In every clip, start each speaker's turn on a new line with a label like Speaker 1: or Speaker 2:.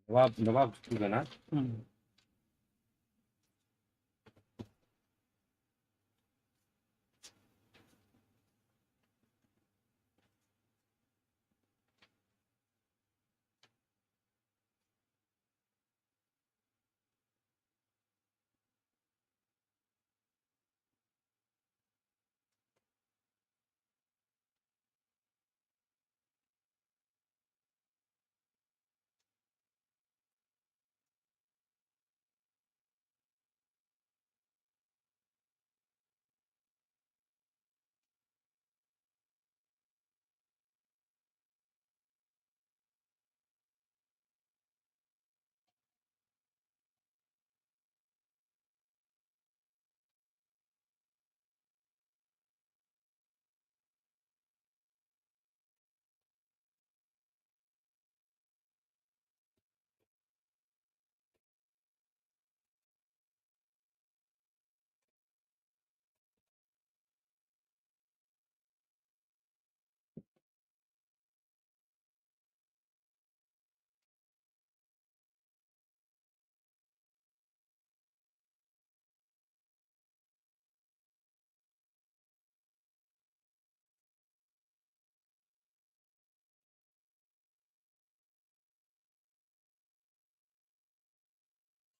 Speaker 1: नवाब नवाब का ना।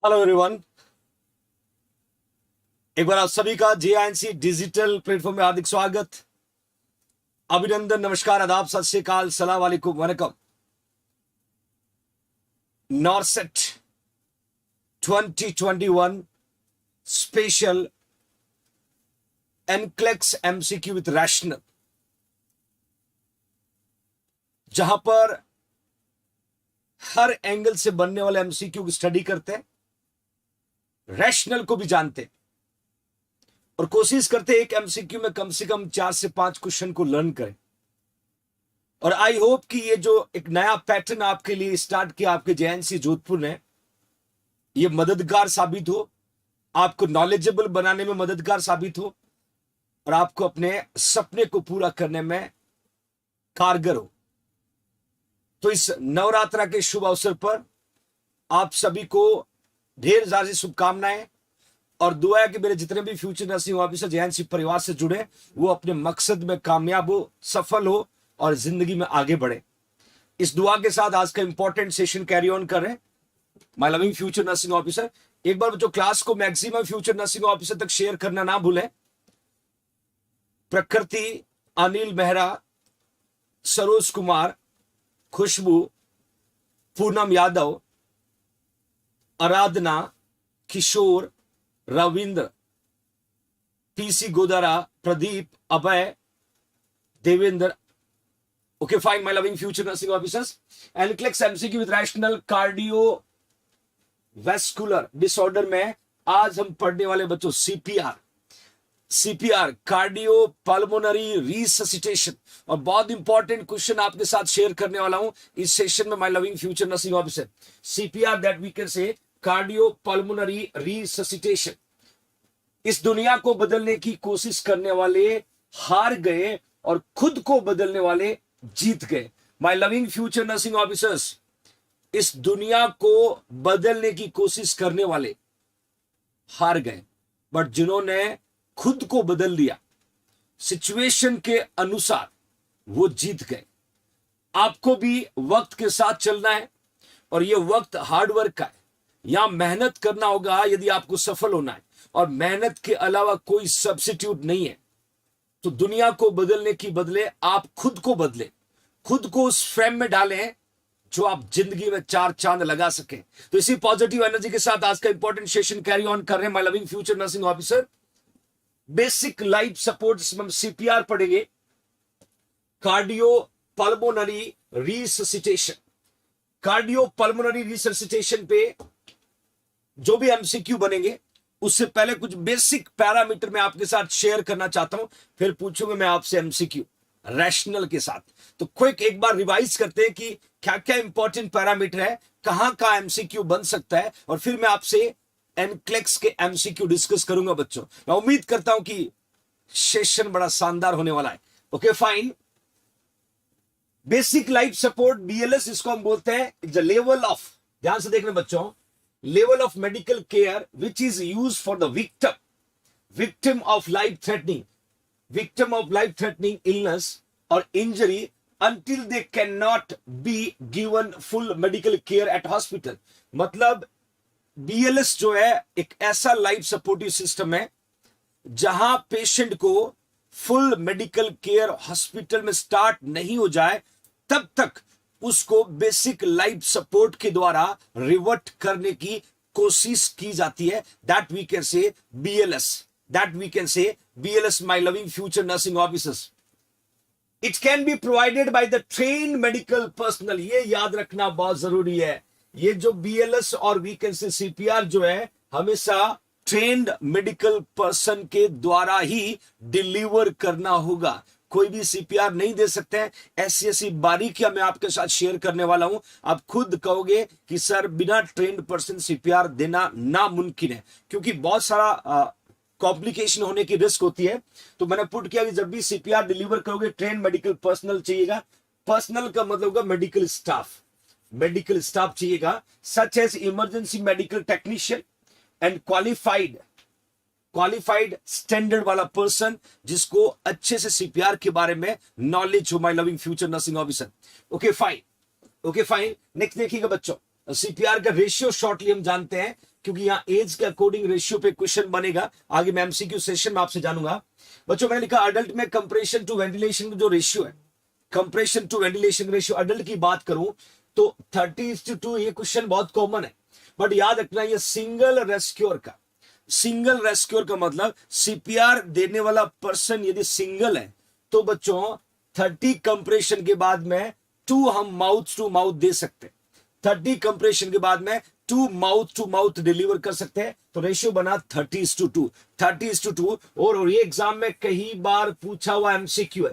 Speaker 1: Hello everyone, एक बार आप सभी का जेआईएनसी डिजिटल प्लेटफॉर्म में हार्दिक स्वागत, अभिनंदन, नमस्कार, आदाब, सत श्री अकाल, सलाम वालेकुम, vanakkam. NORCET 2021 special NCLEX MCQ with rational, जहां पर हर एंगल से बनने वाले एमसीक्यू की स्टडी करते हैं, रैशनल को भी जानते हैं और कोशिश करते हैं एक एमसीक्यू में कम से कम 4 से 5 क्वेश्चन को लर्न करें। और आई होप कि ये जो एक नया पैटर्न आपके लिए स्टार्ट किया आपके जेएनसी जोधपुर ने, ये मददगार साबित हो, आपको नॉलेजेबल बनाने में मददगार साबित हो और आपको अपने सपने को पूरा करने में कारगर हो। तो इस नवरात्रा के शुभ अवसर पर आप सभी को ढेर सारी शुभकामनाएं और दुआ है कि मेरे जितने भी फ्यूचर नर्सिंग ऑफिसर जेएनसी परिवार से जुड़े वो अपने मकसद में कामयाब हो, सफल हो और जिंदगी में आगे बढ़े। इस दुआ के साथ आज का इंपॉर्टेंट सेशन कैरी ऑन कर रहे हैं my loving future nursing officer. एक बार जो क्लास को मैक्सिमम फ्यूचर नर्सिंग ऑफिसर तक शेयर करना ना भूलें। Prakriti, Anil Mehra, Saroj Kumar, Khushboo, Poonam Yadav, Aradhana, Kishore, Ravindra, PC Godara, Pradeep, Abhay, Devendra. Okay fine my loving future nursing officers, NCLEX MCQ with rationale cardiovascular disorder में आज हम पढ़ने वाले बच्चों सीपीआर कार्डियो पल्मोनरी रिससिटेशन, और बहुत इंपॉर्टेंट क्वेश्चन आपके साथ शेयर करने वाला हूं इस सेशन में my loving future nursing officer. CPR that we can say cardio pulmonary resuscitation. इस दुनिया को बदलने की कोशिश करने वाले हार गए और खुद को बदलने वाले जीत गए। My loving future nursing officers, इस दुनिया को बदलने की कोशिश करने वाले हार गए, बट जिन्होंने खुद को बदल लिया सिचुएशन के अनुसार वो जीत गए। आपको भी वक्त के साथ चलना है और ये वक्त हार्डवर्क का है। यहां मेहनत करना होगा यदि आपको सफल होना है, और मेहनत के अलावा कोई सब्स्टिट्यूट नहीं है। तो दुनिया को बदलने की बदले आप खुद को बदले, खुद को उस फ्रेम में डालें जो आप जिंदगी में 4 चांद लगा सके। तो इसी पॉजिटिव एनर्जी के साथ आज का इंपॉर्टेंट सेशन कैरी ऑन कर रहे हैं my loving future nursing officer. Basic life support, इसमें हम सीपीआर पढ़ेंगे, cardio pulmonary resuscitation. Cardio pulmonary resuscitation पे जो भी एमसीक्यू बनेंगे उससे पहले कुछ बेसिक पैरामीटर मैं आपके साथ शेयर करना चाहता हूं, फिर पूछूंगा मैं आपसे एमसीक्यू रैशनल के साथ। तो क्विक एक बार रिवाइज करते हैं कि क्या क्या इंपॉर्टेंट पैरामीटर है, कहां का एमसीक्यू बन सकता है, और फिर मैं आपसे एनक्लेक्स के एमसीक्यू डिस्कस करूंगा। बच्चों, मैं उम्मीद करता हूं कि सेशन बड़ा शानदार होने वाला है। Okay fine. Basic life support, BLS इसको हम बोलते हैं, द लेवल ऑफ ध्यान से देखना बच्चों, level of medical care which is use for the victim of life threatening illness और injury until they cannot be given full medical care at hospital। मतलब BLS जो है एक ऐसा लाइफ सपोर्टिव सिस्टम है जहां पेशेंट को फुल मेडिकल केयर हॉस्पिटल में स्टार्ट नहीं हो जाए तब तक उसको बेसिक लाइफ सपोर्ट के द्वारा रिवर्ट करने की कोशिश की जाती है। That we can say BLS my loving future nursing officers. It can be provided by the train medical personnel. ये याद रखना बहुत जरूरी है, ये जो BLS और वी कैन से CPR जो है हमेशा ट्रेन्ड मेडिकल पर्सन के द्वारा ही डिलीवर करना होगा। कोई भी CPR नहीं दे सकते हैं। ऐसी बारीकियां मैं आपके साथ शेयर करने वाला हूं, आप खुद कहोगे कि सर बिना ट्रेन्ड पर्सन CPR देना नामुमकिन है, क्योंकि बहुत सारा कॉम्प्लिकेशन होने की रिस्क होती है। तो मैंने पुट किया कि जब भी CPR डिलीवर करोगे ट्रेन मेडिकल पर्सनल चाहिएगा। पर्सनल का मतलब होगा मेडिकल स्टाफ चाहिएगा, such as emergency medical technician and qualified standard वाला पर्सन जिसको अच्छे से CPR के बारे में नॉलेज हो। My loving future nursing officer. Okay fine. Next देखिएगा बच्चों, CPR का रेशियो शॉर्टली हम जानते हैं, क्योंकि यहाँ एज के अकॉर्डिंग रेशियो पे क्वेश्चन बनेगा। आगे मैं MCQ सेशन में आपसे जानूंगा। बच्चों मैंने लिखा अडल्ट में कंप्रेशन टू वेंटिलेशन जो रेशियो है, compression to ventilation ratio adult की बात करूं तो 30:2। ये क्वेश्चन बहुत कॉमन है, बट याद रखना ये सिंगल रेस्क्योर का मतलब CPR देने वाला पर्सन यदि सिंगल है तो बच्चों 30 कंप्रेशन के बाद में 2 हम माउथ टू माउथ दे सकते हैं। 30 कंप्रेशन के बाद में 2 माउथ टू माउथ डिलीवर कर सकते हैं। तो रेशियो बना 30:2। और ये एग्जाम में कई बार पूछा हुआ MCQ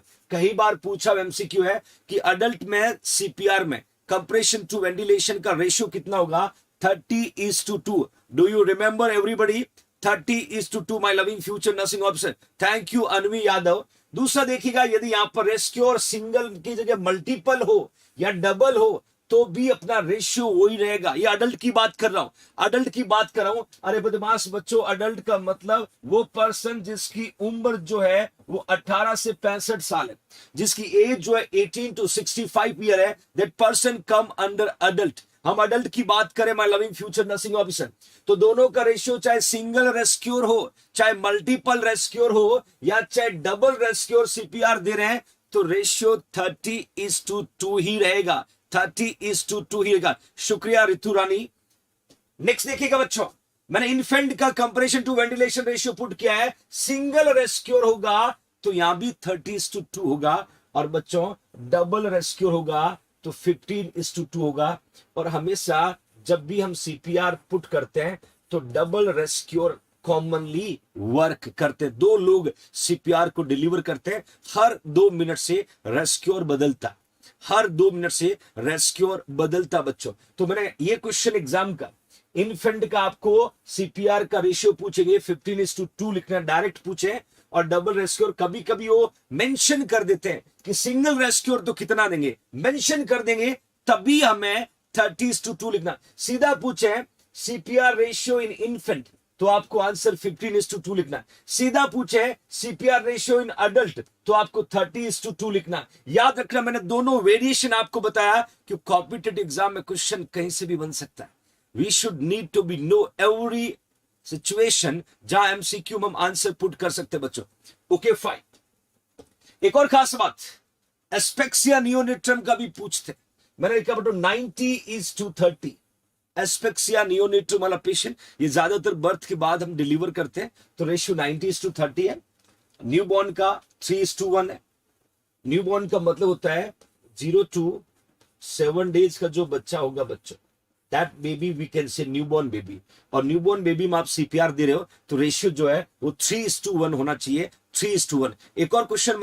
Speaker 1: है कि अडल्ट में CPR में कंप्रेशन टू वेंटिलेशन का रेशियो कितना होगा? 30:2। Do you remember everybody? 30:2 my loving future nursing officer. Thank you Anvi Yadav. दूसरा देखिएगा, यदि यहां पर रेस्क्यू और सिंगल की जगह मल्टीपल हो या डबल हो तो भी अपना रेशियो वही रहेगा। ये अडल्ट की बात कर रहा हूं। अरे बदमाश बच्चों, अडल्ट का मतलब वो पर्सन जिसकी उम्र जो है वो 18 से 65 साल है, जिसकी एज जो है 18 to 65 ईयर है, that person come under adult. हम अडल्ट की बात करें my loving future nursing officer, तो दोनों का रेशियो चाहे सिंगल रेस्क्योर हो, चाहे मल्टीपल रेस्क्योर हो, या चाहे डबल रेस्क्योर CPR दे रहे हैं, तो रेशियो 30:2 ही रहेगा। 30:2 ही रहेगा। शुक्रिया ऋतु रानी। नेक्स्ट देखिएगा बच्चों, मैंने इन्फेंट का compression to ventilation ratio put किया है। सिंगल रेस्क्योर होगा तो यहां भी 30:2 होगा, और बच्चों डबल रेस्क्योर होगा तो 15:2 होगा। और हमेशा जब भी हम CPR पुट करते हैं तो डबल रेस्क्योर कॉमनली वर्क करते हैं। 2 लोग CPR को डिलीवर करते हैं, हर 2 मिनट से रेस्क्योर बदलता बच्चों। तो मैंने ये क्वेश्चन एग्जाम का इन्फेंट का आपको CPR का रेशियो पूछेंगे, 15:2 लिखना डायरेक्ट पूछे, और डबल रेस्क्योर कभी कभी वो मेंशन कर देते हैं कि सिंगल रेस्क्योर तो कितना देंगे, मेंशन कर देंगे, तभी हमें 30:2 लिखना। सीधा पूछे CPR रेशियो इन इन्फेंट तो आपको आंसर 15:2 लिखना। सीधा पूछे CPR रेशियो इन अडल्ट तो आपको 30:2 लिखना। याद रखना, मैंने दोनों वेरिएशन आपको बताया कि कॉम्पिटिटिव एग्जाम में क्वेश्चन कहीं से भी बन सकता है। We should need to be know every situation जहां MCQ में हम आंसर पुट कर सकते हैं बच्चों। Okay fine. एक और खास बात, एस्पेक्सिया नियोनेट्रम का भी पूछते, मैंने कहा बच्चों 90:30। एस्पेक्सिया नियोनेट्रम वाला पेशेंट ये ज्यादातर बर्थ के बाद हम डिलीवर करते हैं, तो रेशियो 90:30 है। न्यूबॉर्न का 3:1 है। न्यूबॉर्न का मतलब होता है 0 to 7 डेज का जो बच्चा होगा बच्चों, that baby we can say newborn baby. और न्यूबॉर्न बेबी में आप CPR दे रहे हो तो रेशियो जो है वो 3:1 होना चाहिए। 3:1। एक और क्वेश्चन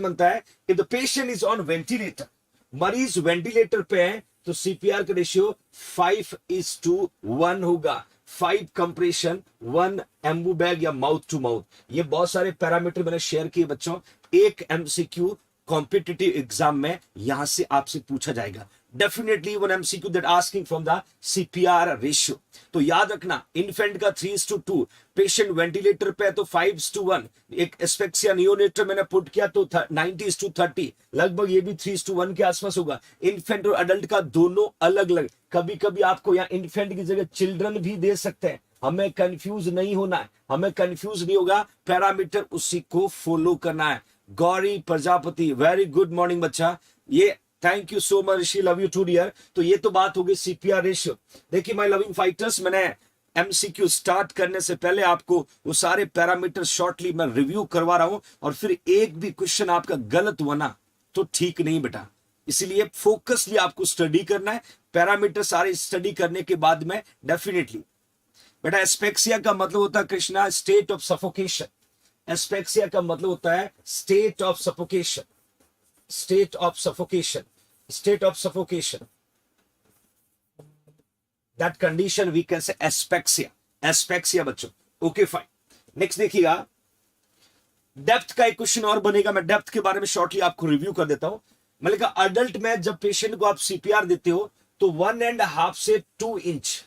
Speaker 1: बनता है if the patient is on ventilator, मरीज वेंटिलेटर पे है, तो CPR का रेशियो 5:1 होगा। 5 कंप्रेशन, 1 एम्बू बैग या माउथ टू माउथ। ये बहुत सारे पैरामीटर मैंने शेयर किए बच्चों। एक MCQ कॉम्पिटिटिव एग्जाम में यहां से आपसे पूछा जाएगा definitely one MCQ that asking from the CPR ratio. तो याद रखना इन्फेंट का 3:2, पेशेंट वेंटिलेटर पे तो 5:1, एक एस्पेक्सिया नियोनेटर मैंने पुट किया तो 90:30, लगभग ये भी 3:1 के आसपास होगा। इन्फेंट और अडल्ट का दोनों अलग अलग, कभी कभी आपको यहाँ इन्फेंट की जगह चिल्ड्रन भी दे सकते हैं। हमें कंफ्यूज नहीं होना है, हमें कंफ्यूज नहीं होगा, पैरामीटर उसी को फॉलो करना है। Gauri Prajapati, very good morning बच्चा, ये thank you so much Rishi, love you too dear. तो ये तो बात होगी सीपीआर रेशियो। देखिए माय लविंग फाइटर्स, मैंने एमसीक्यू स्टार्ट करने से पहले आपको वो सारे पैरामीटर शॉर्टली मैं रिव्यू करवा रहा हूं, और फिर एक भी क्वेश्चन आपका गलत हुआ ना तो ठीक नहीं बेटा, इसीलिए फोकसली आपको स्टडी करना है। पैरामीटर सारे स्टडी करने के बाद में डेफिनेटली बेटा, एस्पेक्सिया का मतलब होता है कृष्णा स्टेट ऑफ सफोकेशन। एस्पेक्सिया का मतलब होता है state of suffocation, state of suffocation, state of suffocation, that condition we can say asphyxia, asphyxia बच्चों। ओके फाइन, नेक्स्ट देखिएगा, डेप्थ का एक क्वेश्चन और बनेगा, मैं डेप्थ के बारे में शॉर्टली आपको रिव्यू कर देता हूं। मैंने कहा अडल्ट में जब पेशेंट को आप सीपीआर देते हो तो 1.5 से 2 इंच,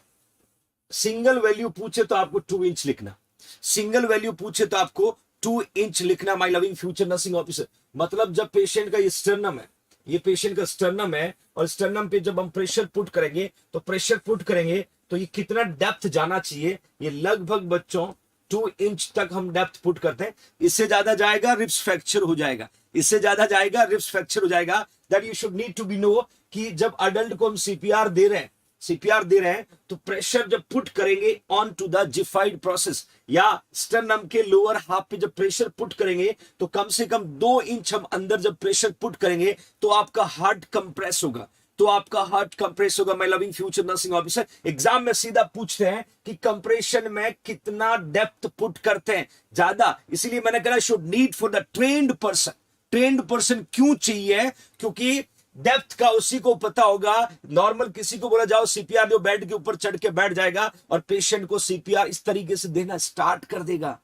Speaker 1: सिंगल वैल्यू पूछे तो आपको 2 इंच लिखना, सिंगल वैल्यू पूछे तो आपको 2 इंच लिखना my loving future nursing officer. मतलब जब पेशेंट का ये स्टर्नम है, ये पेशेंट का स्टर्नम है, और स्टर्नम पे जब हम प्रेशर पुट करेंगे तो प्रेशर पुट करेंगे तो ये कितना डेप्थ जाना चाहिए, ये लगभग बच्चों 2 इंच तक हम डेप्थ पुट करते हैं। इससे ज्यादा जाएगा रिब्स फ्रैक्चर हो जाएगा, इससे ज्यादा जाएगा रिब्स फ्रैक्चर हो जाएगा। That you should need to be know कि जब अडल्ट को हम सीपीआर दे रहे हैं, सीपीआर दे रहे हैं तो प्रेशर जब पुट करेंगे on to the xiphoid process या स्टर्नम के लोअर हाफ पे जब प्रेशर पुट करेंगे तो कम से कम 2 इंच हम अंदर जब प्रेशर पुट करेंगे तो आपका हार्ट कंप्रेस होगा, तो आपका हार्ट कंप्रेस होगा। My loving future nursing officer, exam में सीधा पूछते हैं कि कंप्रेशन में कितना डेप्थ पुट करते हैं ज्यादा, इसीलिए मैंने कहा should need for the trained person. Trained person क्यों चाहिए? क्योंकि डेप्थ का उसी को पता होगा। नॉर्मल किसी को बोला जाओ सीपीआर दो, बेड के ऊपर चढ़ के बैठ जाएगा और पेशेंट को सीपीआर इस तरीके से देना स्टार्ट कर देगा,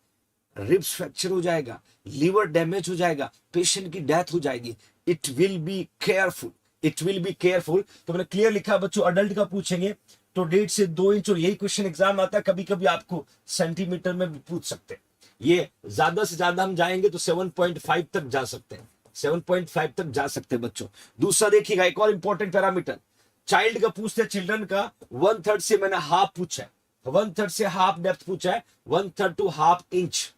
Speaker 1: रिब्स फ्रैक्चर हो जाएगा, लीवर डैमेज हो जाएगा, पेशेंट की डेथ हो जाएगी। It will be careful, it will be careful. तो मैंने क्लियर लिखा बच्चों, अडल्ट का पूछेंगे तो 1.5 से 2 इंच, और यही क्वेश्चन एग्जाम आता है, कभी कभी आपको सेंटीमीटर में भी पूछ सकते हैं। ये ज्यादा से ज्यादा हम जाएंगे तो 7.5 तक जा सकते हैं, 7.5 तक जा सकते हैं बच्चों। दूसरा देखिएगा, एक और इंपॉर्टेंट पैरामीटर चाइल्ड का पूछते हैं, चिल्ड्रन का 1/3 से मैंने हाफ पूछा है, 1/3 से हाफ डेप्थ पूछा है, 1/3 to ½ इंच।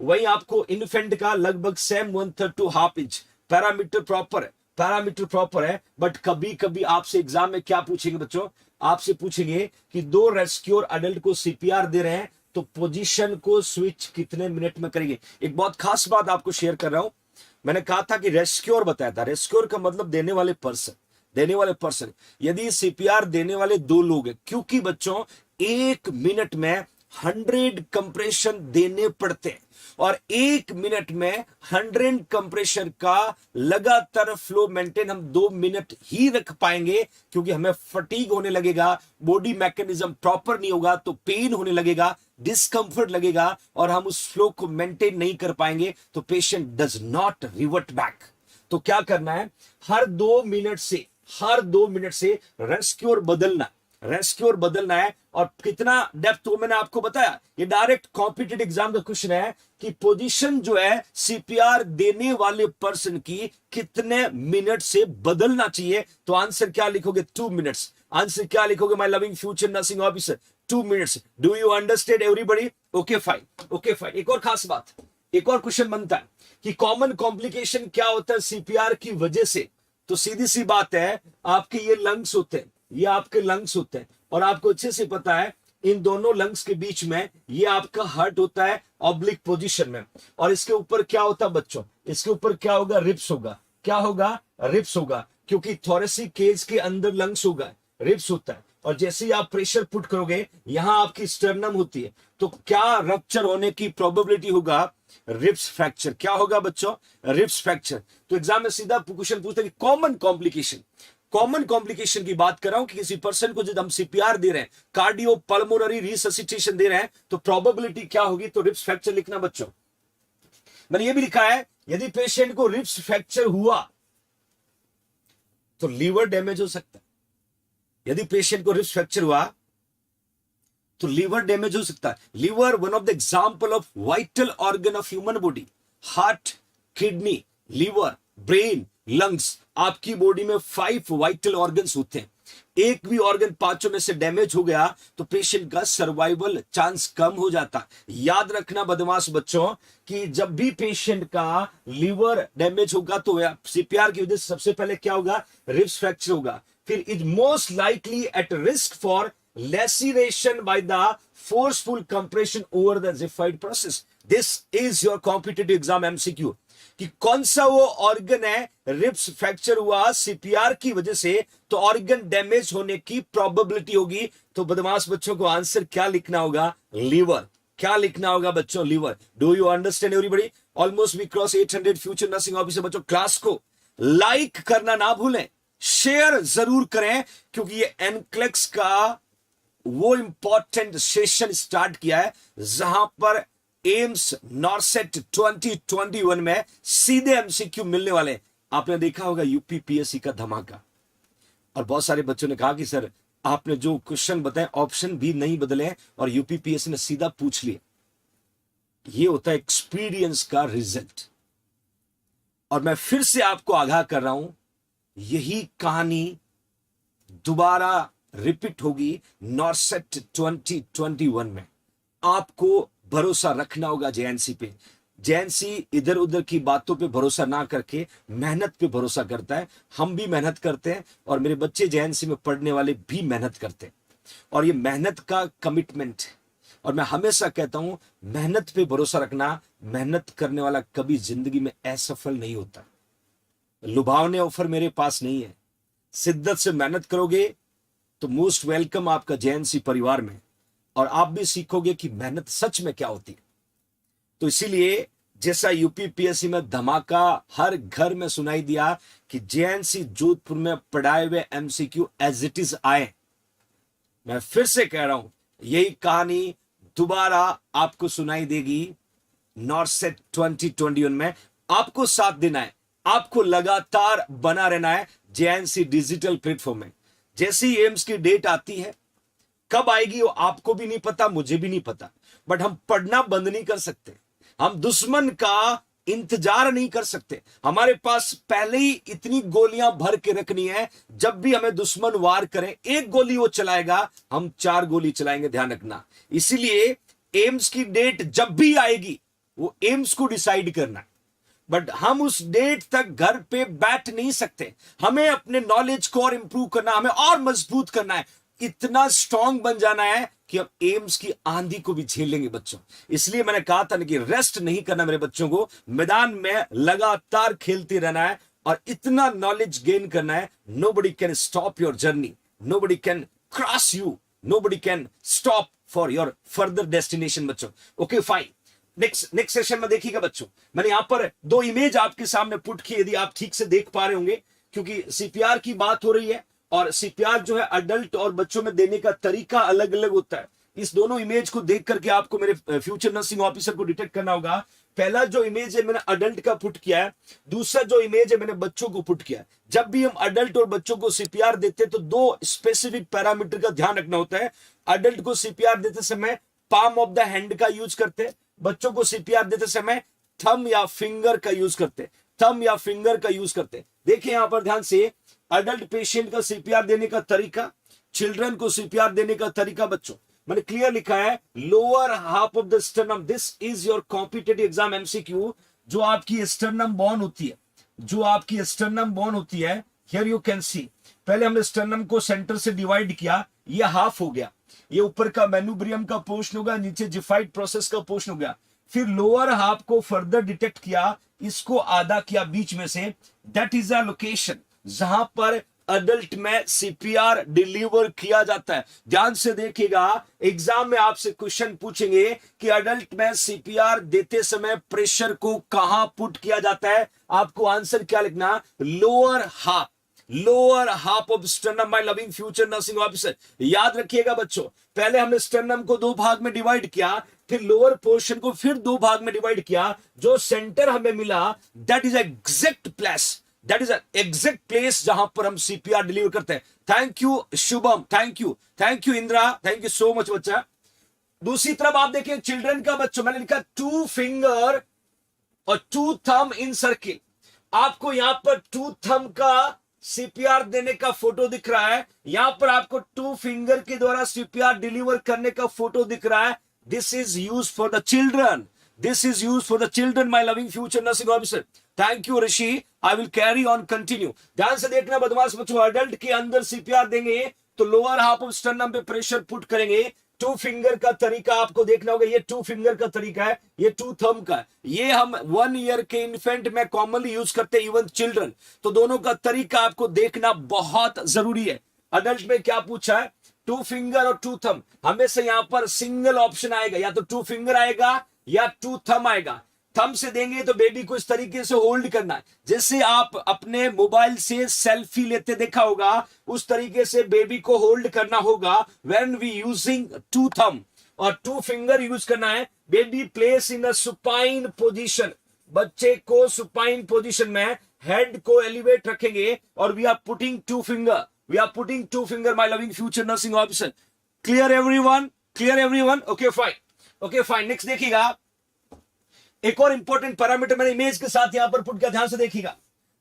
Speaker 1: वही आपको इन्फेंट का लगभग same 1/3 to ½ inch. Parameter proper है, पैरामीटर प्रॉपर है। बट कभी कभी आपसे एग्जाम में क्या पूछेंगे बच्चों, आपसे पूछेंगे कि 2 रेस्क्यूर अडल्ट को सीपीआर दे रहे हैं तो पोजीशन को स्विच कितने मिनट में करेंगे। एक बहुत खास बात आपको शेयर कर रहा हूं, मैंने कहा था कि रेस्क्यूर बताया था, रेस्क्यूर का मतलब देने वाले पर्सन, देने वाले पर्सन। यदि सीपीआर देने वाले 2 लोग हैं, क्योंकि बच्चों 1 मिनट में 100 कंप्रेशन देने पड़ते हैं, और 1 मिनट में 100 कंप्रेशन का लगातार फ्लो मेंटेन हम 2 मिनट ही रख पाएंगे, क्योंकि हमें फटीग होने लगेगा, बॉडी मैकेनिज्म प्रॉपर नहीं होगा तो पेन होने लगेगा, डिस्कंफर्ट लगेगा, और हम उस फ्लो को मेंटेन नहीं कर पाएंगे तो patient does not revert back. तो क्या करना है, हर 2 मिनट से, हर 2 मिनट से रेस्क्यूर बदलना, रेस्क्यूर बदलना है। और कितना डेप्थ वो मैंने आपको बताया, ये डायरेक्ट कॉम्पिटिटिव एग्जाम का क्वेश्चन है कि पोजीशन जो है सीपीआर देने वाले पर्सन की कितने मिनट से बदलना चाहिए। तो आंसर क्या लिखोगे, 2 मिनट्स। आंसर क्या लिखोगे my loving future nursing officer, 2 minutes. Do you understand everybody? Okay fine, okay fine. एक और खास बात, एक और क्वेश्चन बनता है कि कॉमन कॉम्प्लिकेशन क्या होता है सीपीआर की वजह से। तो सीधी सी बात है, आपके ये लंग्स होते हैं, ये आपके लंग्स होते हैं, और आपको अच्छे से पता है इन दोनों लंग्स के बीच में ये आपका हार्ट होता है ऑब्लिक पोजीशन में, और इसके ऊपर क्या होता है बच्चों, इसके ऊपर क्या होगा, रिब्स होगा। क्या होगा, रिब्स होगा, क्योंकि थोरेसिक केज के अंदर लंग्स होगा, रिब्स होता है। और जैसे ही आप प्रेशर पुट करोगे, यहां आपकी स्टर्नम होती है, तो क्या रप्चर होने की प्रोबेबिलिटी होगा, रिब्स फ्रैक्चर। क्या होगा बच्चों, रिब्स फ्रैक्चर। तो एग्जाम में सीधा क्वेश्चन पूछते हैं कि कॉमन कॉम्प्लिकेशन, कॉमन कॉम्प्लिकेशन की बात कर रहा हूं कि किसी पर्सन को जब हम सीपीआर दे रहे हैं, कार्डियो पल्मोनरी रिससिटेशन दे रहे हैं, तो प्रोबेबिलिटी क्या होगी, तो रिब्स फ्रैक्चर लिखना बच्चों। मैंने ये भी लिखा है यदि पेशेंट को रिब्स फ्रैक्चर हुआ तो लीवर डैमेज हो सकता है। यदि पेशेंट को रिब्स फ्रैक्चर हुआ तो लीवर डैमेज हो सकता है। Liver one of the example of vital organ of human body. Heart, kidney, liver, brain, lungs, आपकी बॉडी में 5 वाइटल ऑर्गन्स होते हैं। एक भी ऑर्गन पांचों में से डैमेज हो गया तो पेशेंट का सर्वाइवल चांस कम हो जाता। याद रखना बदमाश बच्चों कि जब भी पेशेंट का लीवर डैमेज होगा तो सीपीआर की वजह से सबसे पहले क्या होगा, रिब्स फ्रैक्चर होगा। फिर is most likely at risk for laceration by the forceful compression over the Zephyr process. This is your competitive exam MCQ कि कौन सा वो ऑर्गन है रिब्स फ्रैक्चर हुआ सीपीआर की वजह से तो ऑर्गन डैमेज होने की प्रोबेबिलिटी होगी। तो बदमाश बच्चों को आंसर क्या लिखना होगा, लीवर। क्या लिखना होगा बच्चों, liver. Do you understand everybody? Almost we cross 800 future nursing officer. बच्चों क्लास को लाइक करना ना भूलें, शेयर जरूर करें क्योंकि ये एनक्लेक्स का वो इंपॉर्टेंट सेशन स्टार्ट किया है जहां पर एम्स नॉर्सेट 2021 में सीधे एमसीक्यू मिलने वाले। आपने देखा होगा यूपीपीएससी का धमाका, और बहुत सारे बच्चों ने कहा कि सर आपने जो क्वेश्चन बताए ऑप्शन भी नहीं बदले और यूपीपीएससी ने सीधा पूछ लिया। ये होता है एक्सपीरियंस का रिजल्ट। और मैं फिर से आपको आगाह कर रहा हूं, यही कहानी दोबारा रिपीट होगी नॉर्सेट 2021 में। आपको भरोसा रखना होगा जेएनसी पे। जेएनसी इधर उधर की बातों पे भरोसा ना करके मेहनत पे भरोसा करता है। हम भी मेहनत करते हैं और मेरे बच्चे जेएनसी में पढ़ने वाले भी मेहनत करते हैं, और ये मेहनत का कमिटमेंट है। और मैं हमेशा कहता हूं मेहनत पे भरोसा रखना। मेहनत करने वाला कभी जिंदगी में असफल नहीं होता। लुभावने ऑफर मेरे पास नहीं है। शिद्दत से मेहनत करोगे तो मोस्ट वेलकम आपका जेएनसी परिवार में, और आप भी सीखोगे कि मेहनत सच में क्या होती है। तो इसीलिए जैसा यूपीपीएससी में धमाका हर घर में सुनाई दिया कि जेएनसी जोधपुर में पढ़ाए हुए एमसीक्यू एज इट इज आए, मैं फिर से कह रहा हूं यही कहानी दोबारा आपको सुनाई देगी नॉर्सेट 2021 में। आपको साथ देना है, आपको लगातार बना रहना है जेएनसी डिजिटल प्लेटफॉर्म में। जैसे ही एम्स की डेट आती है, कब आएगी वो आपको भी नहीं पता, मुझे भी नहीं पता, बट हम पढ़ना बंद नहीं कर सकते। हम दुश्मन का इंतजार नहीं कर सकते। हमारे पास पहले ही इतनी गोलियां भर के रखनी है, जब भी हमें दुश्मन वार करें एक गोली वो चलाएगा, हम 4 गोली चलाएंगे, ध्यान रखना। इसीलिए एम्स की डेट जब भी आएगी वो एम्स को डिसाइड करना है, बट हम उस डेट तक घर पे बैठ नहीं सकते। हमें अपने नॉलेज को और इंप्रूव करना, हमें और मजबूत करना है, इतना स्ट्रांग बन जाना है कि हम एम्स की आंधी को भी झेल लेंगे बच्चों। इसलिए मैंने कहा था ना कि रेस्ट नहीं करना मेरे बच्चों को, मैदान में लगातार खेलते रहना है और इतना नॉलेज गेन करना है। Nobody can stop your journey, nobody can cross you, nobody can stop for your further destination बच्चों। ओके फाइन, नेक्स्ट सेशन में देखिएगा बच्चों, मैंने यहां पर 2 इमेज आपके सामने पुट की, यदि आप ठीक से देख पा रहे होंगे, क्योंकि सीपीआर की बात हो रही है और सीपीआर जो है अडल्ट और बच्चों में देने का तरीका अलग अलग होता है। इस दोनों इमेज को देख करके आपको मेरे फ्यूचर नर्सिंग ऑफिसर को डिटेक्ट करना होगा। पहला जो इमेज है मैंने अडल्ट का पुट किया है, दूसरा जो इमेज है मैंने बच्चों को पुट किया है। जब भी हम अडल्ट और बच्चों को सीपीआर देते हैं तो 2 स्पेसिफिक पैरामीटर का ध्यान रखना होता है। अडल्ट को सीपीआर देते समय पाम ऑफ द हैंड का यूज करते हैं, बच्चों को सीपीआर देते समय थंब या फिंगर का यूज करते, थंब या फिंगर का यूज करते। देखिए यहां पर ध्यान से, अडल्ट पेशेंट का सीपीआर देने का तरीका, चिल्ड्रन को सीपीआर देने का तरीका बच्चों मैंने क्लियर लिखा है। Lower half of the sternum, this is your competitive exam MCQ. जो आपकी स्टर्नम बोन होती है, जो आपकी स्टर्नम बोन होती है, हियर यू कैन सी, पहले हमने स्टर्नम को सेंटर से डिवाइड किया, ये हाफ हो गया, ये ऊपर का मेनुब्रियम का पोर्शन होगा, नीचे जिफाइड प्रोसेस का पोर्शन हो गया। फिर लोअर हाफ को फर्दर डिटेक्ट किया, इसको आधा किया बीच में से, दैट इज अ लोकेशन जहां पर अडल्ट में सीपीआर डिलीवर किया जाता है। ध्यान से देखिएगा, एग्जाम में आपसे क्वेश्चन पूछेंगे कि अडल्ट में सीपीआर देते समय प्रेशर को कहां पुट किया जाता है। आपको आंसर क्या लिखना, lower half, lower half of sternum, my loving future nursing officer. याद रखिएगा बच्चों, पहले हमने स्टर्नम को 2 भाग में डिवाइड किया, फिर लोअर पोर्शन को फिर दो भाग में डिवाइड किया, जो सेंटर हमें मिला that is exact place, that is exact place जहां पर हम सीपीआर डिलीवर करते हैं। Thank you Shubham, thank you Indira, thank you so much बच्चा। दूसरी तरफ आप देखें चिल्ड्रन का, बच्चों मैंने लिखा 2 फिंगर और 2 थंब इन सर्किल। आपको यहां पर 2 थंब का सीपीआर देने का फोटो दिख रहा है, यहां पर आपको 2 फिंगर के द्वारा सीपीआर डिलीवर करने का फोटो दिख रहा है। This is use for the children, this is use for the children my loving future nursing officer. Thank you Rishi, I will carry on continue. ध्यान से देखना बदमाश बच्चों, अडल्ट के अंदर सीपीआर देंगे तो लोअर हाफ ऑफ स्टर्नम पे प्रेशर पुट करेंगे। 2 फिंगर का तरीका आपको देखना होगा, ये 2 फिंगर का तरीका है, ये 2 थंब का है। ये हम 1 ईयर के इन्फेंट में कॉमनली यूज करते हैं, इवन चिल्ड्रन। तो दोनों का तरीका आपको देखना बहुत जरूरी है। अडल्ट में क्या पूछा है, 2 फिंगर और 2 थंब। हमेशा यहां पर सिंगल ऑप्शन आएगा, या तो 2 फिंगर आएगा या 2 थंब आएगा। थंब से देंगे तो बेबी को इस तरीके से होल्ड करना है, जैसे आप अपने मोबाइल से सेल्फी लेते देखा होगा, उस तरीके से बेबी को होल्ड करना होगा व्हेन वी यूजिंग 2 थंब। और 2 फिंगर यूज करना है। Baby place in a supine position, बच्चे को सुपाइन पोजीशन में हेड को एलिवेट रखेंगे और we are putting 2 finger, we are putting 2 finger my loving future nursing officer. Clear everyone, clear everyone, okay fine, okay fine. Next देखिएगा, एक और important parameter मैंने इमेज के साथ यहां पर पुट किया, ध्यान से देखिएगा।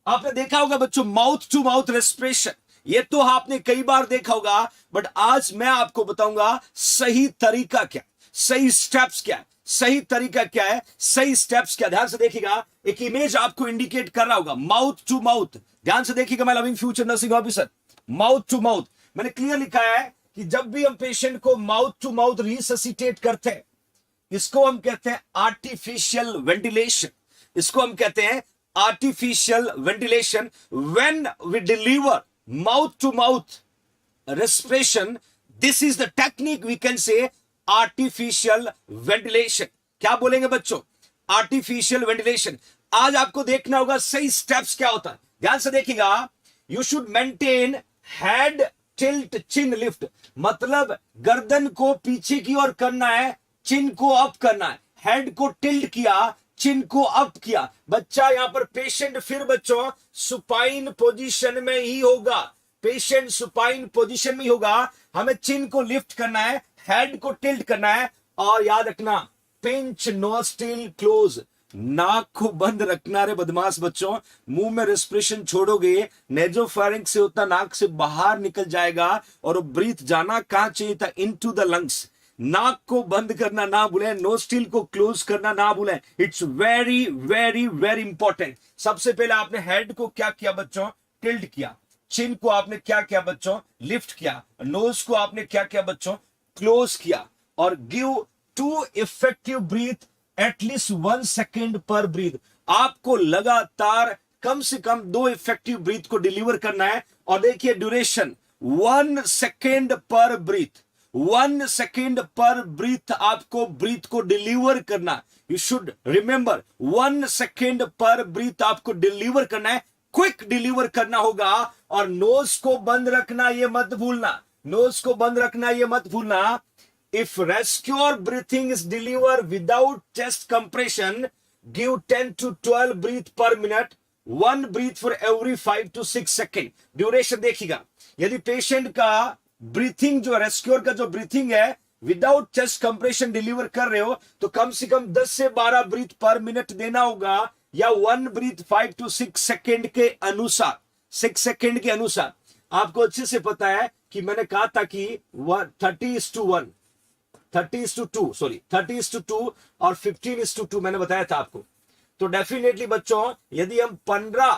Speaker 1: आपने देखा होगा बच्चों माउथ टू माउथ रेस्पिरेशन, ये तो आपने कई बार देखा होगा, बट आज मैं आपको बताऊंगा सही तरीका क्या, सही स्टेप्स क्या है, सही तरीका क्या है, सही स्टेप्स क्या। ध्यान से देखिएगा, एक इमेज आपको इंडिकेट कर रहा होगा माउथ टू माउथ। ध्यान से देखिएगा my loving future nursing officer, mouth to mouth मैंने क्लियर लिखा है कि जब भी हम पेशेंट को माउथ टू माउथ रिससिटेट करते हैं, इसको हम कहते हैं आर्टिफिशियल वेंटिलेशन, इसको हम कहते हैं artificial ventilation. When we deliver mouth to mouth respiration, this is the technique we can say artificial ventilation. क्या बोलेंगे बच्चों, आर्टिफिशियल वेंटिलेशन। आज आपको देखना होगा सही स्टेप्स क्या होता है, ध्यान से देखिएगा। You should maintain head tilt chin lift, मतलब गर्दन को पीछे की ओर करना है, चिन को अप करना है। हेड को टिल्ट किया, चिन को अप किया। बच्चा यहां पर पेशेंट फिर बच्चों सुपाइन पोजीशन में ही होगा, पेशेंट सुपाइन पोजीशन में ही होगा। हमें चिन को लिफ्ट करना है, हेड को टिल्ट करना है, और याद रखना पिंच नोस्ट्रिल क्लोज, नाक को बंद रखना रे बदमाश बच्चों। मुंह में रेस्पिरेशन छोड़ोगे, नेजोफेरिंक्स से होता नाक से बाहर निकल जाएगा, और वो ब्रीथ जाना कहां चाहिए था, इनटू द लंग्स। नाक को बंद करना ना भूलें, नोस्ट्रिल को क्लोज करना ना भूलें। It's very very very important. सबसे पहले आपने हेड को क्या किया बच्चों, टिल्ट किया। चिन को आपने क्या किया बच्चों, लिफ्ट किया। नोज को आपने क्या किया बच्चों, क्लोज किया। और give 2 effective breath at least 1 second per breath. आपको लगातार कम से कम 2 इफेक्टिव ब्रीथ को डिलीवर करना है। और देखिए duration 1 second per breath, 1 second per breath आपको ब्रीथ को डिलीवर करना। You should remember 1 second per breath आपको डिलीवर करना है, क्विक डिलीवर करना होगा। और नोज को बंद रखना ये मत भूलना, नोज को बंद रखना ये मत भूलना। If rescue breathing is delivered without chest compression, give 10 to 12 breath per minute, 1 breath for every 5 to 6 second. Duration देखिएगा, यदि पेशेंट का ब्रीथिंग जो रेस्क्योर का जो ब्रीथिंग है विदाउट चेस्ट कंप्रेशन डिलीवर कर रहे हो, तो कम से कम 10 से 12 ब्रीथ पर मिनट देना होगा, या 1 ब्रीथ 5 to 6 सेकेंड के अनुसार, 6 सेकेंड के अनुसार। आपको अच्छे से पता है कि मैंने कहा था कि 30:1, 30:2 सॉरी 30:2 और 15:2 मैंने बताया था आपको। तो डेफिनेटली बच्चों यदि हम 15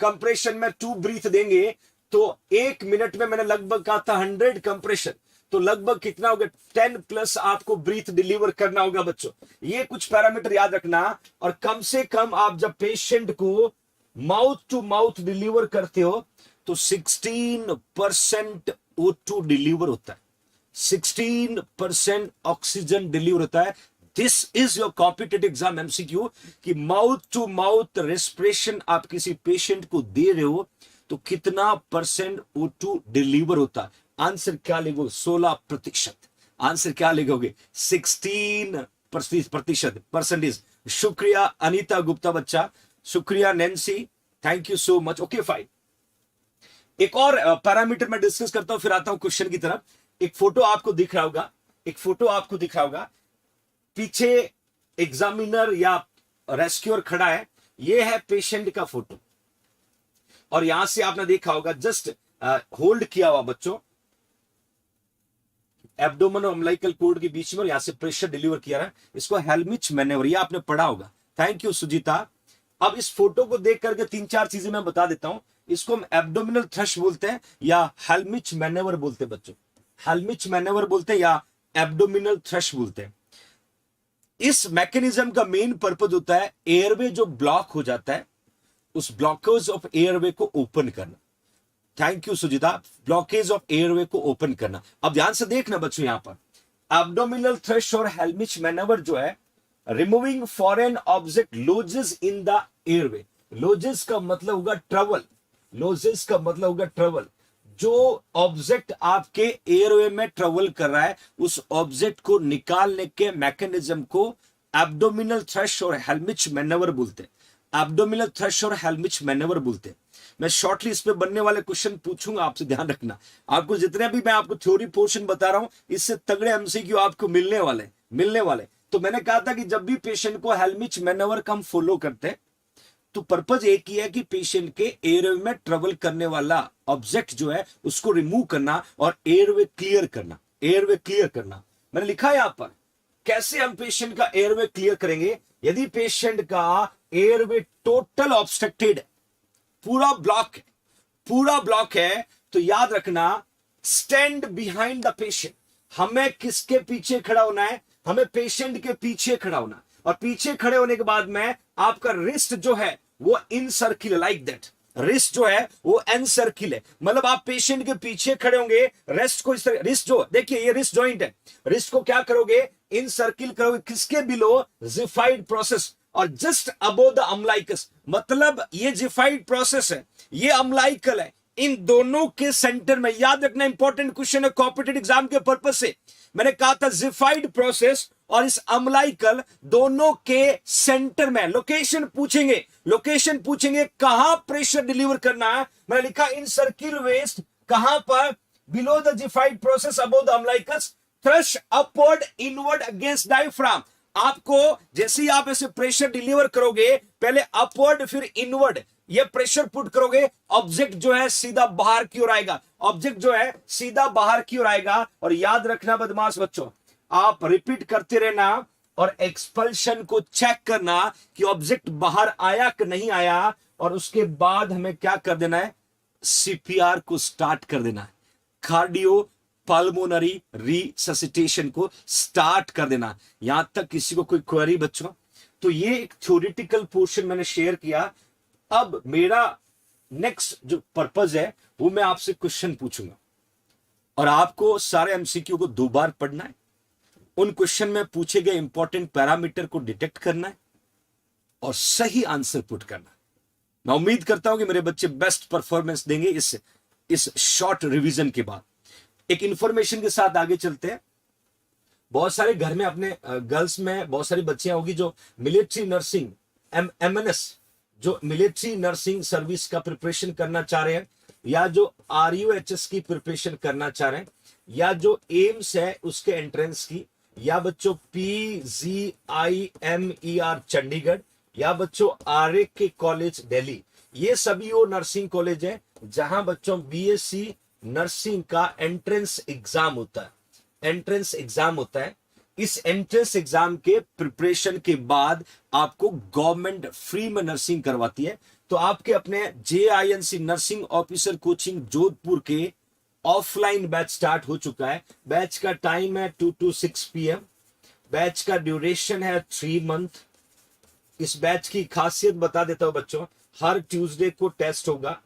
Speaker 1: कंप्रेशन में 2 ब्रीथ देंगे, तो 1 मिनट में मैंने लगभग कहा था 100 कंप्रेशन, तो लगभग कितना होगा, 10 प्लस आपको ब्रीथ डिलीवर करना होगा बच्चों। ये कुछ पैरामीटर याद रखना। और कम से कम आप जब पेशेंट को माउथ टू माउथ डिलीवर करते हो तो 16% O2 डिलीवर होता है, 16% ऑक्सीजन डिलीवर होता है। This is your competitive exam MCQ कि माउथ टू माउथ रेस्पिरेशन आप किसी पेशेंट को दे रहे हो तो कितना % O2 डिलीवर होता है। आंसर क्या लिखो, 16%। आंसर क्या लिखोगे? 16% परसेंटेज। शुक्रिया अनीता गुप्ता बच्चा, शुक्रिया Nancy, thank you so much. Okay fine, एक और पैरामीटर मैं डिस्कस करता हूं, फिर आता हूं क्वेश्चन की तरफ। एक फोटो आपको दिख रहा होगा, एक फोटो आपको दिख रहा होगा, पीछे एग्जामिनर या रेस्क्यूअर खड़ा है, ये है पेशेंट का फोटो। और यहां से आपने देखा होगा जस्ट होल्ड किया हुआ बच्चों एब्डोमेन और अम्बिलिकल कॉर्ड के बीच में, और यहां से प्रेशर डिलीवर किया रहा है, इसको हेलमिच मैनेवर, ये आपने पढ़ा होगा। Thank you Sujita. अब इस फोटो को देख करके 3-4 चीजें मैं बता देता हूं। इसको हम एब्डोमिनल थ्रस्ट बोलते हैं या हेलमिच मैनेवर बोलते हैं बच्चों, हेलमिच मैनेवर बोलते हैं या एब्डोमिनल थ्रस्ट बोलते हैं। इस मैकेनिज्म का मेन पर्पज होता है एयरवे जो ब्लॉक हो जाता है, उस ब्लॉकेज ऑफ एयरवे को ओपन करना। Thank you Sujita, blockage of airway को ओपन करना। अब ध्यान से देखना बच्चों, यहां पर एब्डोमिनल थ्रस्ट और हेलमिच मैनेवर जो है, removing foreign object lodges in the airway. Lodges का मतलब होगा ट्रेवल, लोजेस का मतलब होगा ट्रेवल। जो ऑब्जेक्ट आपके एयरवे में ट्रेवल कर रहा है, उस ऑब्जेक्ट को निकालने के मैकेनिज्म को एब्डोमिनल थ्रस्ट और हेलमिच मैनेवर बोलते हैं। एब्डोमिनल थ्रस्ट और हेलमिच मैनेवर बोलते हैं। मैं शॉर्टली इस पे बनने वाले क्वेश्चन पूछूंगा आपसे, ध्यान रखना। आपको जितने भी मैं आपको थ्योरी पोर्शन बता रहा हूं, इससे तगड़े एमसीक्यू आपको मिलने वाले। तो मैंने कहा था कि जब भी पेशेंट को हेलमिच मैनेवर का हम फॉलो करते हैं, तो पर्पज एक ही है कि पेशेंट के एयरवे में ट्रेवल करने वाला ऑब्जेक्ट जो है उसको रिमूव करना और एयरवे क्लियर करना, एयरवे क्लियर करना। मैंने लिखा है यहां पर कैसे हम पेशेंट का एयरवे क्लियर करेंगे। यदि पेशेंट का एयरवे टोटल ऑब्स्ट्रक्टेड है, पूरा ब्लॉक है, तो याद रखना स्टैंड बिहाइंड द पेशेंट। हमें किसके पीछे खड़ा होना है? हमें पेशेंट के पीछे खड़ा होना। और पीछे खड़े होने के बाद में आपका रिस्ट जो है वो इन सर्किल, लाइक दैट। रिस्ट जो है वो एन सर्किल है, मतलब आप पेशेंट के पीछे खड़े होंगे, रेस्ट को इस तरह, रिस्ट जो देखिए ये रिस्ट जॉइंट है, रिस्ट को क्या करोगे? इन सर्किल करोगे, किसके बिलो? जिफाइड प्रोसेस और जस्ट अबोव द अम्लाइकस। मतलब ये जिफाइड प्रोसेस है, ये अम्लाइकल है, इन दोनों के सेंटर में। याद रखना, इंपॉर्टेंट क्वेश्चन है कॉम्पिटिटिव एग्जाम के पर्पस से। मैंने कहा था जिफाइड प्रोसेस और इस अम्लाइकल दोनों के सेंटर में लोकेशन पूछेंगे कहां प्रेशर डिलीवर करना है। मैंने लिखा इन सर्किल वेस्ट, कहां पर? Below the xiphoid process above the umbilicus, thrust upward inward against diaphragm. आपको जैसे ही आप ऐसे प्रेशर डिलीवर करोगे, पहले अपवर्ड फिर इनवर्ड, ये प्रेशर पुट करोगे, ऑब्जेक्ट जो है सीधा बाहर की ओर आएगा, और याद रखना बदमाश बच्चों, आप रिपीट करते रहना और एक्सपल्शन को चेक करना कि ऑब्जेक्ट बाहर आया कि नहीं आया। और उसके बाद हमें क्या कर देना है? सीपीआर को स्टार्ट कर देना है, कार्डियो पल्मोनरी रिससिटेशन को स्टार्ट कर देना। यहां तक किसी को कोई क्वेरी बच्चों? तो ये एक थ्योरेटिकल पोर्शन मैंने शेयर किया। अब मेरा नेक्स्ट जो पर्पज है वो मैं आपसे क्वेश्चन पूछूंगा, और आपको सारे एमसीक्यू को 2 बार पढ़ना है। उन क्वेश्चन में पूछे गए इंपॉर्टेंट पैरामीटर को डिटेक्ट करना है और सही आंसर पुट करना है। मैं उम्मीद करता हूं कि मेरे बच्चे बेस्ट परफॉर्मेंस देंगे इस शॉर्ट रिवीजन के बाद। एक इंफॉर्मेशन के साथ आगे चलते हैं। बहुत सारे घर में अपने गर्ल्स में बहुत सारी बच्चियां होगी जो मिलिट्री नर्सिंग MNS, जो मिलिट्री नर्सिंग सर्विस का प्रिपरेशन करना चाह रहे हैं, या जो RUHS की प्रिपरेशन करना चाह रहे हैं, या जो एम्स है उसके एंट्रेंस की, या बच्चों PGIMER चंडीगढ़, या बच्चों RK कॉलेज दिल्ली। ये सभी वो नर्सिंग कॉलेज है जहां बच्चों BSc नर्सिंग का एंट्रेंस एग्जाम होता है। इस एंट्रेंस एग्जाम के प्रिपरेशन के बाद आपको गवर्नमेंट फ्री में नर्सिंग करवाती है। तो आपके अपने JINC nursing officer coaching Jodhpur के ऑफलाइन बैच स्टार्ट हो चुका है। बैच का टाइम है 2 to 6 PM। बैच का ड्यूरेशन है 3 मंथ। इस बैच की खासियत बता देता हूं बच्चों, हर ट्यूसडे को टेस्ट होगा,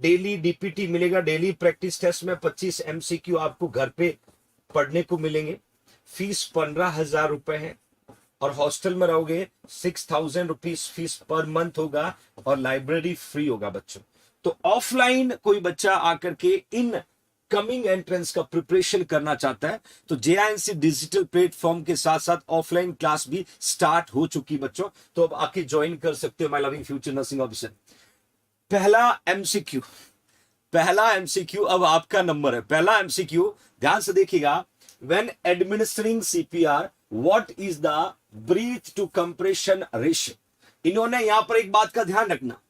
Speaker 1: डेली DPT मिलेगा, डेली प्रैक्टिस टेस्ट में 25 MCQ आपको घर पे पढ़ने को मिलेंगे। फीस 15,000 रुपए है और हॉस्टल में रहोगे 6,000 रुपीज फीस पर मंथ होगा और लाइब्रेरी फ्री होगा बच्चों। तो ऑफलाइन कोई बच्चा आकर के इन कमिंग एंट्रेंस का प्रिपरेशन करना चाहता है तो JINC डिजिटल प्लेटफॉर्म के साथ साथ ऑफलाइन क्लास भी स्टार्ट हो चुकी बच्चों, तो अब आके ज्वाइन कर सकते हो my loving future nursing officer. पहला एमसीक्यू अब आपका नंबर है। पहला एमसीक्यू ध्यान से देखिएगा, when administering CPR what is the breath to compression ratio. इन्होंने यहां पर एक बात का ध्यान रखना,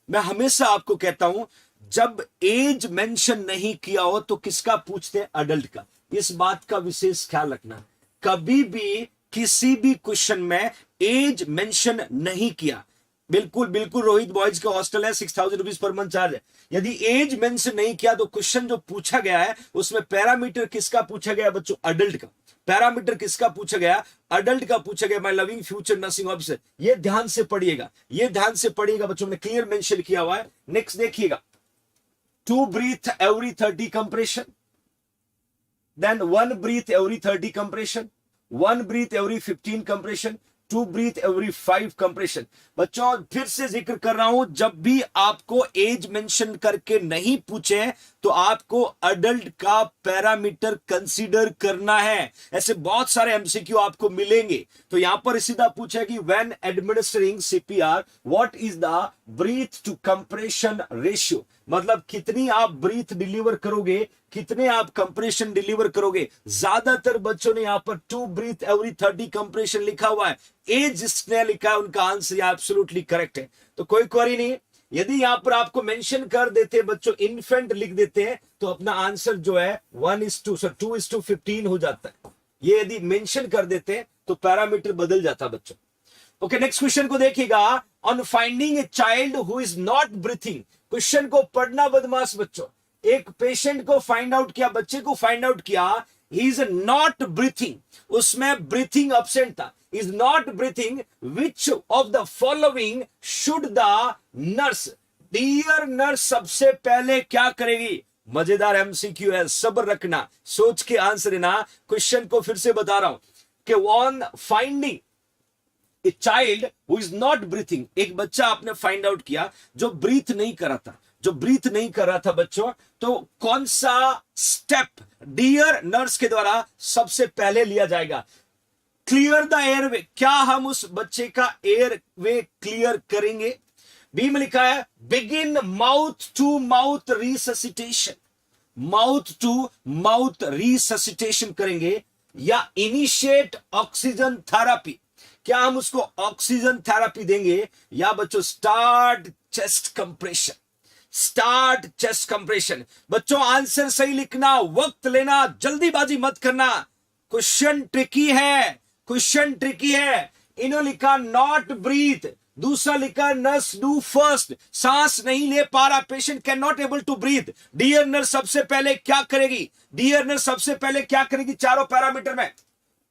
Speaker 1: मैं हमेशा आपको कहता हूं जब एज मेंशन नहीं किया हो तो किसका पूछते हैं, अडल्ट का। इस बात का विशेष ख्याल रखना, कभी भी किसी भी क्वेश्चन में एज मेंशन नहीं किया। बिल्कुल बिल्कुल रोहित बॉयज का हॉस्टल है, 6,000 रुपीज पर मंथ चार्ज है। यदि एज मेंशन नहीं किया तो क्वेश्चन जो पूछा गया है उसमें पैरामीटर किसका पूछा गया बच्चों, अडल्ट का। पैरामीटर किसका पूछा गया, अडल्ट का पूछा गया, my loving future nursing officer. ये ध्यान से पढ़िएगा, ये ध्यान से पढ़िएगा बच्चों, ने क्लियर मेंशन किया हुआ है। नेक्स्ट देखिएगा, 2 breath every 30 compression, then 1 breath every 30 compression, 1 breath every 15 compression, 2 breath every 5 compression। बच्चों फिर से जिक्र कर रहा हूं, जब भी आपको एज मेंशन करके नहीं पूछे तो आपको अडल्ट का पैरामीटर कंसीडर करना है। ऐसे बहुत सारे एमसीक्यू आपको मिलेंगे। तो यहां पर सीधा पूछा कि when administering CPR what is the breath to compression ratio, मतलब कितनी आप ब्रीथ डिलीवर करोगे, कितने आप कंप्रेशन डिलीवर करोगे। ज्यादातर बच्चों ने यहां पर 2 breath every 30 कंप्रेशन लिखा हुआ है। एज जिसने लिखा है उनका आंसर एब्सोल्युटली करेक्ट है, तो कोई क्वेरी नहीं। यदि यहां पर आपको मेंशन कर देते बच्चों, इन्फेंट लिख देते हैं तो अपना आंसर जो है 2:15 हो जाता है। ये यदि मेंशन कर देते तो पैरामीटर बदल जाता बच्चों। ओके, नेक्स्ट क्वेश्चन को देखिएगा, on finding a child who is not breathing. Question को पढ़ना बदमाश बच्चों। एक पेशेंट को फाइंड आउट किया, बच्चे को फाइंड आउट किया, ही इज नॉट ब्रीथिंग, उसमें ब्रीथिंग एब्सेंट था, is not breathing, which of the following should the nurse. Dear nurse सबसे पहले क्या करेगी। मजेदार एमसीक्यू है, सब्र रखना, सोच के आंसर देना। क्वेश्चन को फिर से बता रहा हूं कि on finding a child who is not breathing, एक बच्चा आपने फाइंड आउट किया जो ब्रीथ नहीं कर रहा था, जो ब्रीथ नहीं कर रहा था बच्चों, तो कौन सा स्टेप डियर नर्स के द्वारा सबसे पहले लिया जाएगा। क्लियर द एयरवे, क्या हम उस बच्चे का एयरवे क्लियर करेंगे। बी में लिखा है begin mouth to mouth resuscitation, mouth to mouth resuscitation करेंगे, या इनिशिएट ऑक्सीजन थेरेपी, क्या हम उसको ऑक्सीजन थेरेपी देंगे, या बच्चों start chest compression, start chest compression. बच्चों आंसर सही लिखना, वक्त लेना, जल्दीबाजी मत करना। क्वेश्चन ट्रिकी है, क्वेश्चन ट्रिकी है। इन्होंने लिखा नॉट ब्रीथ, दूसरा लिखा नर्स डू फर्स्ट, सांस नहीं ले पा रहा, patient can not able to breathe. Dear nurse सबसे पहले क्या करेगी, डियर नर्स सबसे पहले क्या करेगी, चारों पैरामीटर में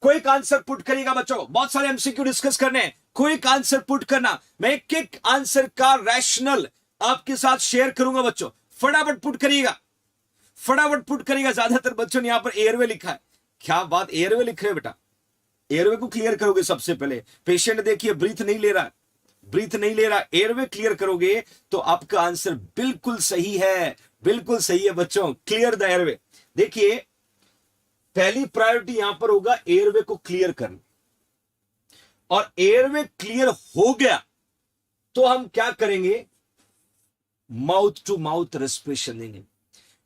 Speaker 1: क्विक आंसर पुट करिएगा बच्चों। बहुत सारे एमसीक्यू डिस्कस करने हैं, क्विक आंसर पुट करना। मैं एक एक आंसर का रैशनल आपके साथ शेयर करूंगा बच्चों, फटाफट पुट करिएगा, फटाफट पुट करिएगा। ज्यादातर बच्चों ने यहां पर एयरवे लिखा है, क्या बात, एयरवे लिख रहे हैं बेटा, एयरवे को क्लियर करोगे सबसे पहले। पेशेंट देखिए ब्रीथ नहीं ले रहा, ब्रीथ नहीं ले रहा, एयरवे क्लियर करोगे तो आपका आंसर बिल्कुल सही है, बिल्कुल सही है बच्चों। Clear the airway. देखिए पहली प्रायोरिटी यहां पर होगा एयरवे को क्लियर करना, और एयरवे क्लियर हो गया तो हम क्या करेंगे, माउथ टू माउथ रेस्पिरेशन देंगे।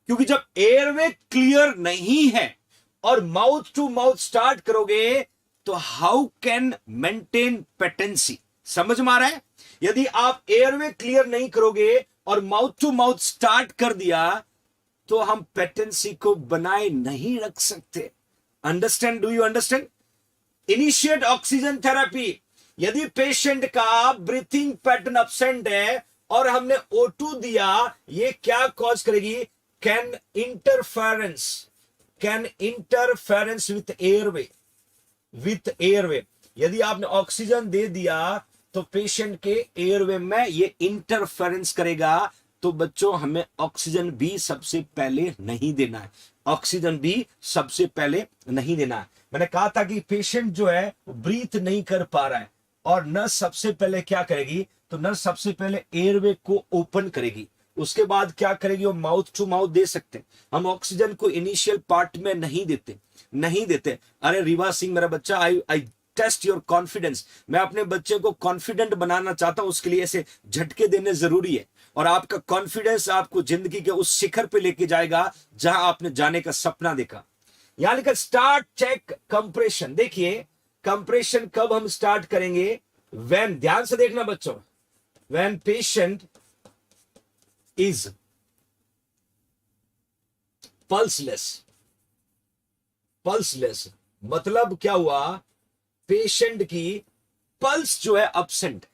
Speaker 1: क्योंकि जब एयरवे क्लियर नहीं है और माउथ टू माउथ स्टार्ट करोगे तो हाउ कैन मेंटेन पेटेंसी। समझ में आ रहा है। यदि आप एयरवे क्लियर नहीं करोगे और माउथ टू माउथ स्टार्ट कर दिया तो हम पेटेंसी को बनाए नहीं रख सकते। Understand, do you understand. Initiate oxygen therapy, यदि पेशेंट का ब्रीथिंग पैटर्न एब्सेंट है और हमने O2 दिया, ये क्या कॉज करेगी, can interference with airway, with airway. यदि आपने ऑक्सीजन दे दिया तो पेशेंट के एयरवे में ये इंटरफेरेंस करेगा। तो बच्चों हमें ऑक्सीजन भी सबसे पहले नहीं देना है, ऑक्सीजन भी सबसे पहले नहीं देना है। मैंने कहा था कि पेशेंट जो है ब्रीथ नहीं कर पा रहा है और नर्स सबसे पहले क्या करेगी, तो नर्स सबसे पहले एयरवे को ओपन करेगी। उसके बाद क्या करेगी, वो माउथ टू माउथ दे सकते हैं। हम ऑक्सीजन को इनिशियल पार्ट में नहीं देते। अरे रीवा सिंह मेरा बच्चा, आई टेस्ट योर कॉन्फिडेंस, मैं अपने बच्चे को कॉन्फिडेंट बनाना चाहता हूं, उसके लिए ऐसे झटके देने जरूरी है। और आपका कॉन्फिडेंस आपको जिंदगी के उस शिखर पे लेके जाएगा जहां आपने जाने का सपना देखा। यहां लिखा स्टार्ट चेक कंप्रेशन। देखिए कंप्रेशन कब हम स्टार्ट करेंगे, व्हेन, ध्यान से देखना बच्चों, व्हेन पेशेंट इज पल्सलेस मतलब क्या हुआ, पेशेंट की पल्स जो है अब्सेंट।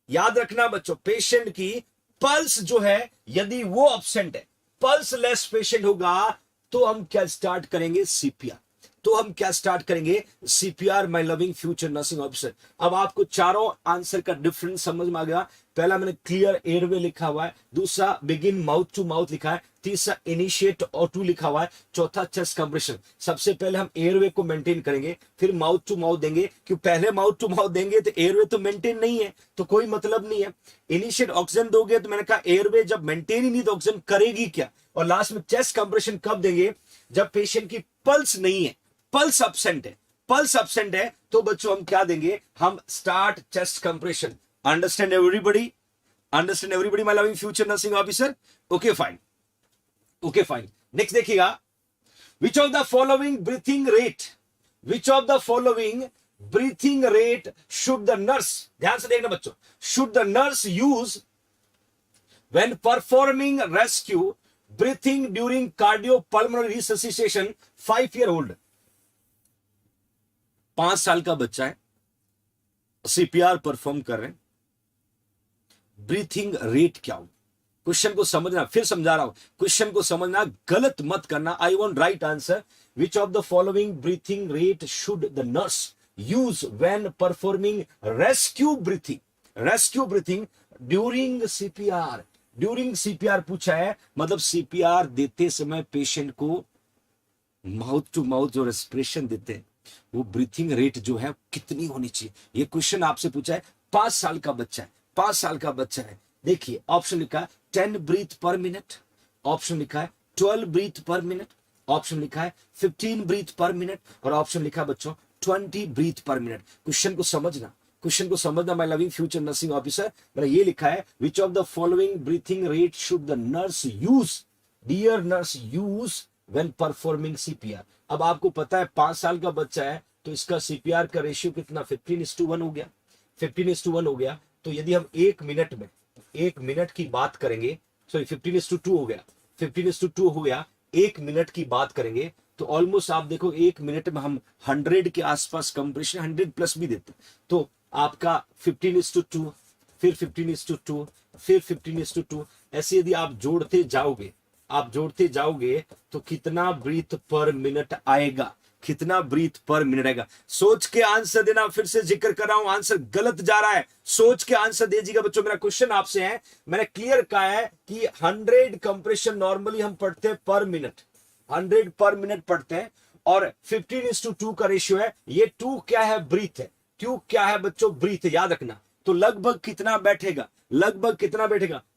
Speaker 1: याद रखना बच्चों, पेशेंट की पल्स जो है यदि वो अब्सेंट है, पल्स लेस पेशेंट होगा, तो हम क्या स्टार्ट करेंगे, CPR, my loving future nursing officer. अब आपको चारों आंसर का डिफरेंस समझ में आ गया। पहला मैंने क्लियर एयरवे लिखा हुआ है, दूसरा बिगिन माउथ टू माउथ लिखा है, तीसरा इनिशिएट O2 लिखा हुआ है, चौथा चेस्ट कंप्रेशन। सबसे पहले हम एयरवे को मेंटेन करेंगे, फिर माउथ टू माउथ देंगे, क्यों पहले माउथ टू माउथ देंगे तो एयरवे तो मेंटेन नहीं है, तो कोई मतलब नहीं है। इनिशिएट ऑक्सीजन दोगे तो मैंने कहा एयरवे जब मेंटेन ही नहीं तो ऑक्सीजन करेगी क्या। और लास्ट में चेस्ट कंप्रेशन कब देंगे, जब पेशेंट की पल्स नहीं है, पल्स अब्सेंट है, तो बच्चों हम क्या देंगे, हम start chest compression. Understand everybody my loving future nursing officer. Okay fine. Next देखिएगा, which of the following breathing rate should the nurse, ध्यान से देखना बच्चों, should the nurse use when performing rescue breathing during cardiopulmonary resuscitation 5-year-old। 5 साल का बच्चा है, CPR perform कर रहे हैं, ब्रीथिंग रेट क्या हो, क्वेश्चन को समझना, फिर समझा रहा हूं, क्वेश्चन को समझना, गलत मत करना। I want right answer. Which of the following breathing rate should the nurse use when performing rescue breathing during CPR पूछा है, मतलब सीपीआर देते समय पेशेंट को माउथ टू माउथ जो रेस्पिरेशन देते हैं, वो ब्रीथिंग रेट जो है कितनी होनी चाहिए। ये क्वेश्चन आपसे पूछा है, 5 साल का बच्चा है। देखिए ऑप्शन लिखा है 10 ब्रीथ पर मिनट, ऑप्शन लिखा है 12 ब्रीथ पर मिनट, ऑप्शन लिखा है 15 ब्रीथ पर मिनट, और ऑप्शन लिखा है बच्चों 20 ब्रीथ पर मिनट। क्वेश्चन को समझना my loving future nursing officer. मैंने ये लिखा है, which of the following breathing rate should the nurse use, dear nurse use when performing CPR. अब आपको पता है 5 साल का बच्चा है, तो इसका सीपीआर का रेशियो कितना, 15:1 हो गया, 15:1 हो गया। तो यदि हम 1 मिनट की बात करेंगे, सॉरी 15:2 हो गया, 15:2 हो गया, 1 मिनट की बात करेंगे, तो ऑलमोस्ट आप देखो 1 मिनट में हम 100 के आसपास कंप्रेशन, 100 प्लस भी देते, तो आपका 15:2, फिर 15:2, फिर 15:2, ऐसे यदि आप जोड़ते जाओगे तो कितना ब्रीथ पर मिनट आएगा, सोच के आंसर देना। फिर से जिक्र कर रहा हूं, आंसर गलत जा रहा है, सोच के आंसर दीजिएगा बच्चों। मेरा क्वेश्चन आपसे है, मैंने क्लियर कहा है कि 100 कंप्रेशन नॉर्मली हम पढ़ते हैं पर मिनट, 100 पर मिनट पढ़ते हैं, और 15:2 का रेशियो है। ये 2 क्या है, ब्रीथ है, 2 क्या है बच्चों, ब्रीथ है, याद रखना। तो लगभग कितना बैठेगा,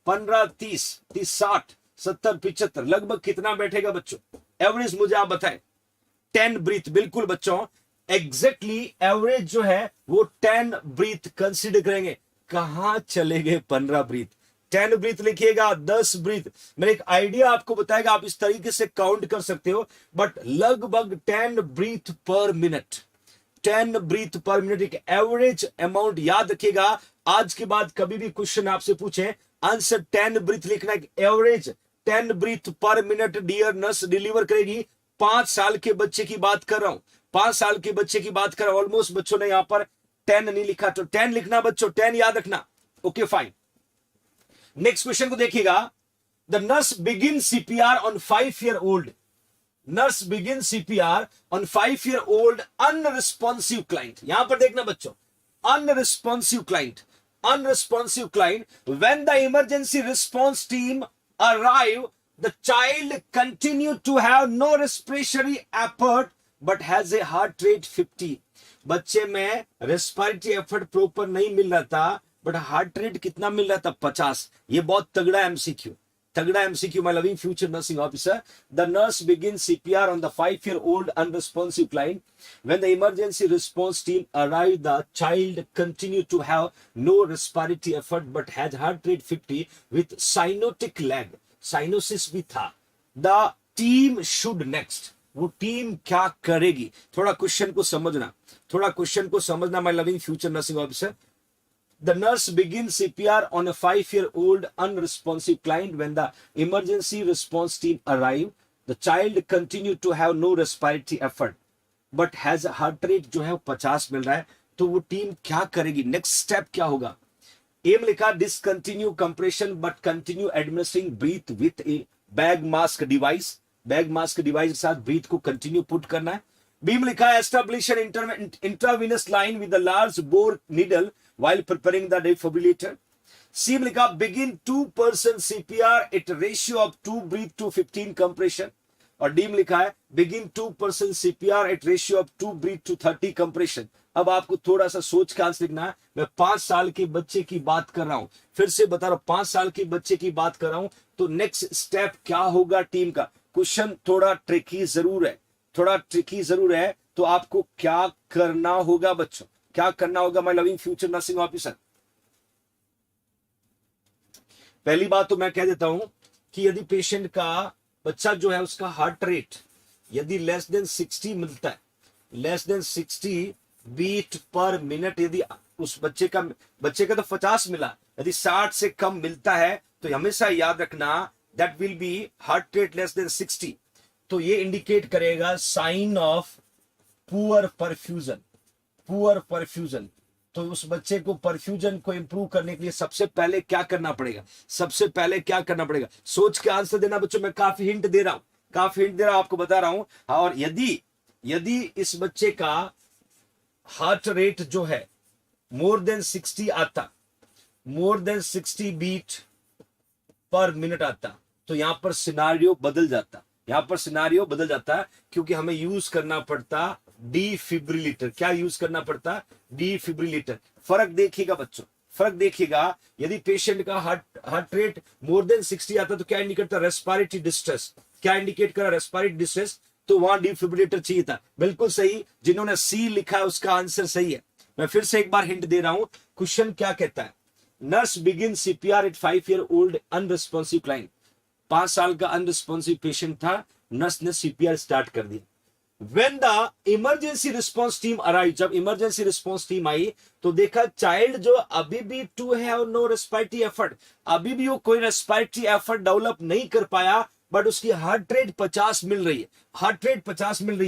Speaker 1: 15, 30, 60, 70, 75, लगभग कितना बैठेगा बच्चों, एवरेज मुझे आप बताएं। 10 ब्रीथ, बिल्कुल बच्चों, एग्जैक्टली एवरेज जो है वो 10 ब्रीथ कंसीडर करेंगे। कहां चले गए 15 ब्रीथ, 10 ब्रीथ लिखिएगा, 10 ब्रीथ। मैंने एक आइडिया आपको बताएगा, आप इस तरीके से काउंट कर सकते हो, बट लगभग 10 breath per minute, 10 breath per minute एक एवरेज अमाउंट। याद रखिएगा, आज के बाद कभी भी क्वेश्चन आपसे पूछे, आंसर 10 ब्रीथ लिखना, average 10 breath per minute dear nurse deliver करेगी। 5 साल के बच्चे की बात कर रहा हूं, 5 साल के बच्चे की बात कर रहा हूं। ऑलमोस्ट बच्चों ने यहां पर 10 नहीं लिखा, तो 10 लिखना बच्चों, 10 याद रखना। ओके फाइन, नेक्स्ट क्वेश्चन को देखिएगा। The nurse begin CPR on 5-year-old, nurse begin CPR on 5-year-old unresponsive client. यहां पर देखना बच्चों, unresponsive client when the emergency response team arrive, the child continue to have no respiratory effort but has a heart rate 50। बच्चे में respiratory effort proper नहीं मिल रहा था, but heart rate कितना मिल रहा था, 50। ये बहुत तगड़ा एमसीक्यू, तगड़ा MCQ, my loving future nursing officer. The nurse begins CPR on the 5-year-old unresponsive client. When the emergency response team arrived, the child continued to have no respiratory effort but had heart rate 50 with cyanotic lag. Cyanosis भी था. The team should next. वो team क्या करेगी? थोड़ा question को समझना, my loving future nursing officer. The nurse begins CPR on a 5-year-old unresponsive client. When the emergency response team arrived, the child continued to have no respiratory effort, but has a heart rate जो है 50 मिल रहा है. तो वो team क्या करेगी? Next step क्या होगा? एम लिखा discontinue compression but continue administering breath with a bag mask device. Bag mask device के साथ ब्रीथ को कंटिन्यू पुट करना है. बीम लिखा है establish N intravenous line with the large bore needle while preparing the defibrillator. C लिखा begin 2% CPR at ratio of 2 breath to 15 compression. और D लिखा है begin 2% CPR at ratio of 2 breath to 30 compression. अब आपको थोड़ा सा सोच के आंसर लिखना है. मैं 5 साल के बच्चे की बात कर रहा हूं, फिर से बता रहा हूं 5 साल के बच्चे की बात कर रहा हूं. तो नेक्स्ट स्टेप क्या होगा टीम का? क्वेश्चन थोड़ा ट्रिकी जरूर है. तो आपको क्या करना होगा बच्चों? क्या करना होगा my loving future nursing officer? पहली बात तो मैं कह देता हूं कि यदि पेशेंट का बच्चा जो है उसका हार्ट रेट यदि लेस देन 60 मिलता है, less than 60 beat per minute, यदि उस बच्चे का तो 50 मिला, यदि 60 से कम मिलता है तो हमेशा याद रखना that will B heart rate less than 60. तो ये इंडिकेट करेगा साइन ऑफ पुअर परफ्यूजन. तो उस बच्चे को परफ्यूजन को इंप्रूव करने के लिए सबसे पहले क्या करना पड़ेगा? सोच के आंसर देना बच्चों. मैं काफी हिंट दे रहा हूं, आपको बता रहा हूं. और यदि इस बच्चे का हार्ट रेट जो है more than 60 beat per minute आता, तो यहां पर सिनारियो बदल जाता. क्योंकि हमें यूज करना पड़ता डिफिब्रिलेटर. क्या यूज करना पड़ता? डिफिब्रिलेटर. फर्क देखिएगा बच्चों, यदि पेशेंट का हार्ट रेट मोर देन 60 आता तो क्या इंडिकेट करता? Respiratory distress. तो वहां डिफिब्रिलेटर चाहिए था. बिल्कुल सही. जिन्होंने सी लिखा है उसका आंसर सही है. मैं फिर से एक बार हिंट दे रहा हूं. क्वेश्चन क्या कहता है? Nurse begin CPR at 5-year-old unresponsive client. 5 साल का अनरिस्पॉन्सिव पेशेंट था, नर्स ने CPR स्टार्ट कर दिया. When the emergency response team arrived, जब इमरजेंसी रिस्पॉन्स टीम आई तो देखा चाइल्ड जो अभी भी to have no respiratory effort, अभी भी वो कोई रेस्पिरेटरी एफर्ट डेवलप नहीं कर पाया, बट उसकी हार्ट रेट 50 मिल रही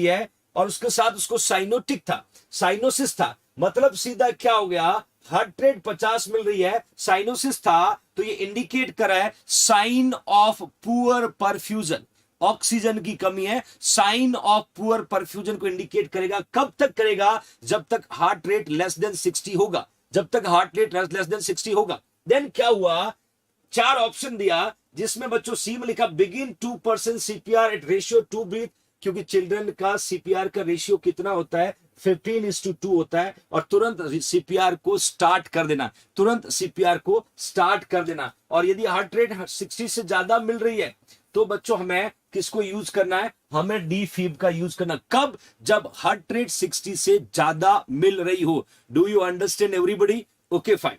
Speaker 1: है. और उसके साथ उसको साइनोसिस था. मतलब सीधा क्या हो गया? हार्ट रेट 50 मिल रही है, साइनोसिस था, तो ये इंडिकेट कर रहा है sign of poor perfusion. Oxygen की कमी है. साइन ऑफ पुअर परफ्यूजन को इंडिकेट करेगा. कब तक करेगा? जब तक हार्ट रेट लेस देन 60 होगा. देन क्या हुआ? 4 ऑप्शन दिया, जिसमें बच्चों सी में लिखा begin 2% CPR at ratio 2 breath. क्योंकि चिल्ड्रन का CPR का रेशियो कितना होता है? 15:2 होता है. और तुरंत CPR को स्टार्ट कर देना. और यदि हार्ट रेट 60 से ज्यादा मिल रही है तो बच्चों हमें किसको यूज करना है? हमें डी फीब का यूज करना. कब? जब हार्ट रेट 60 से ज्यादा मिल रही हो. Do you understand everybody? Okay fine.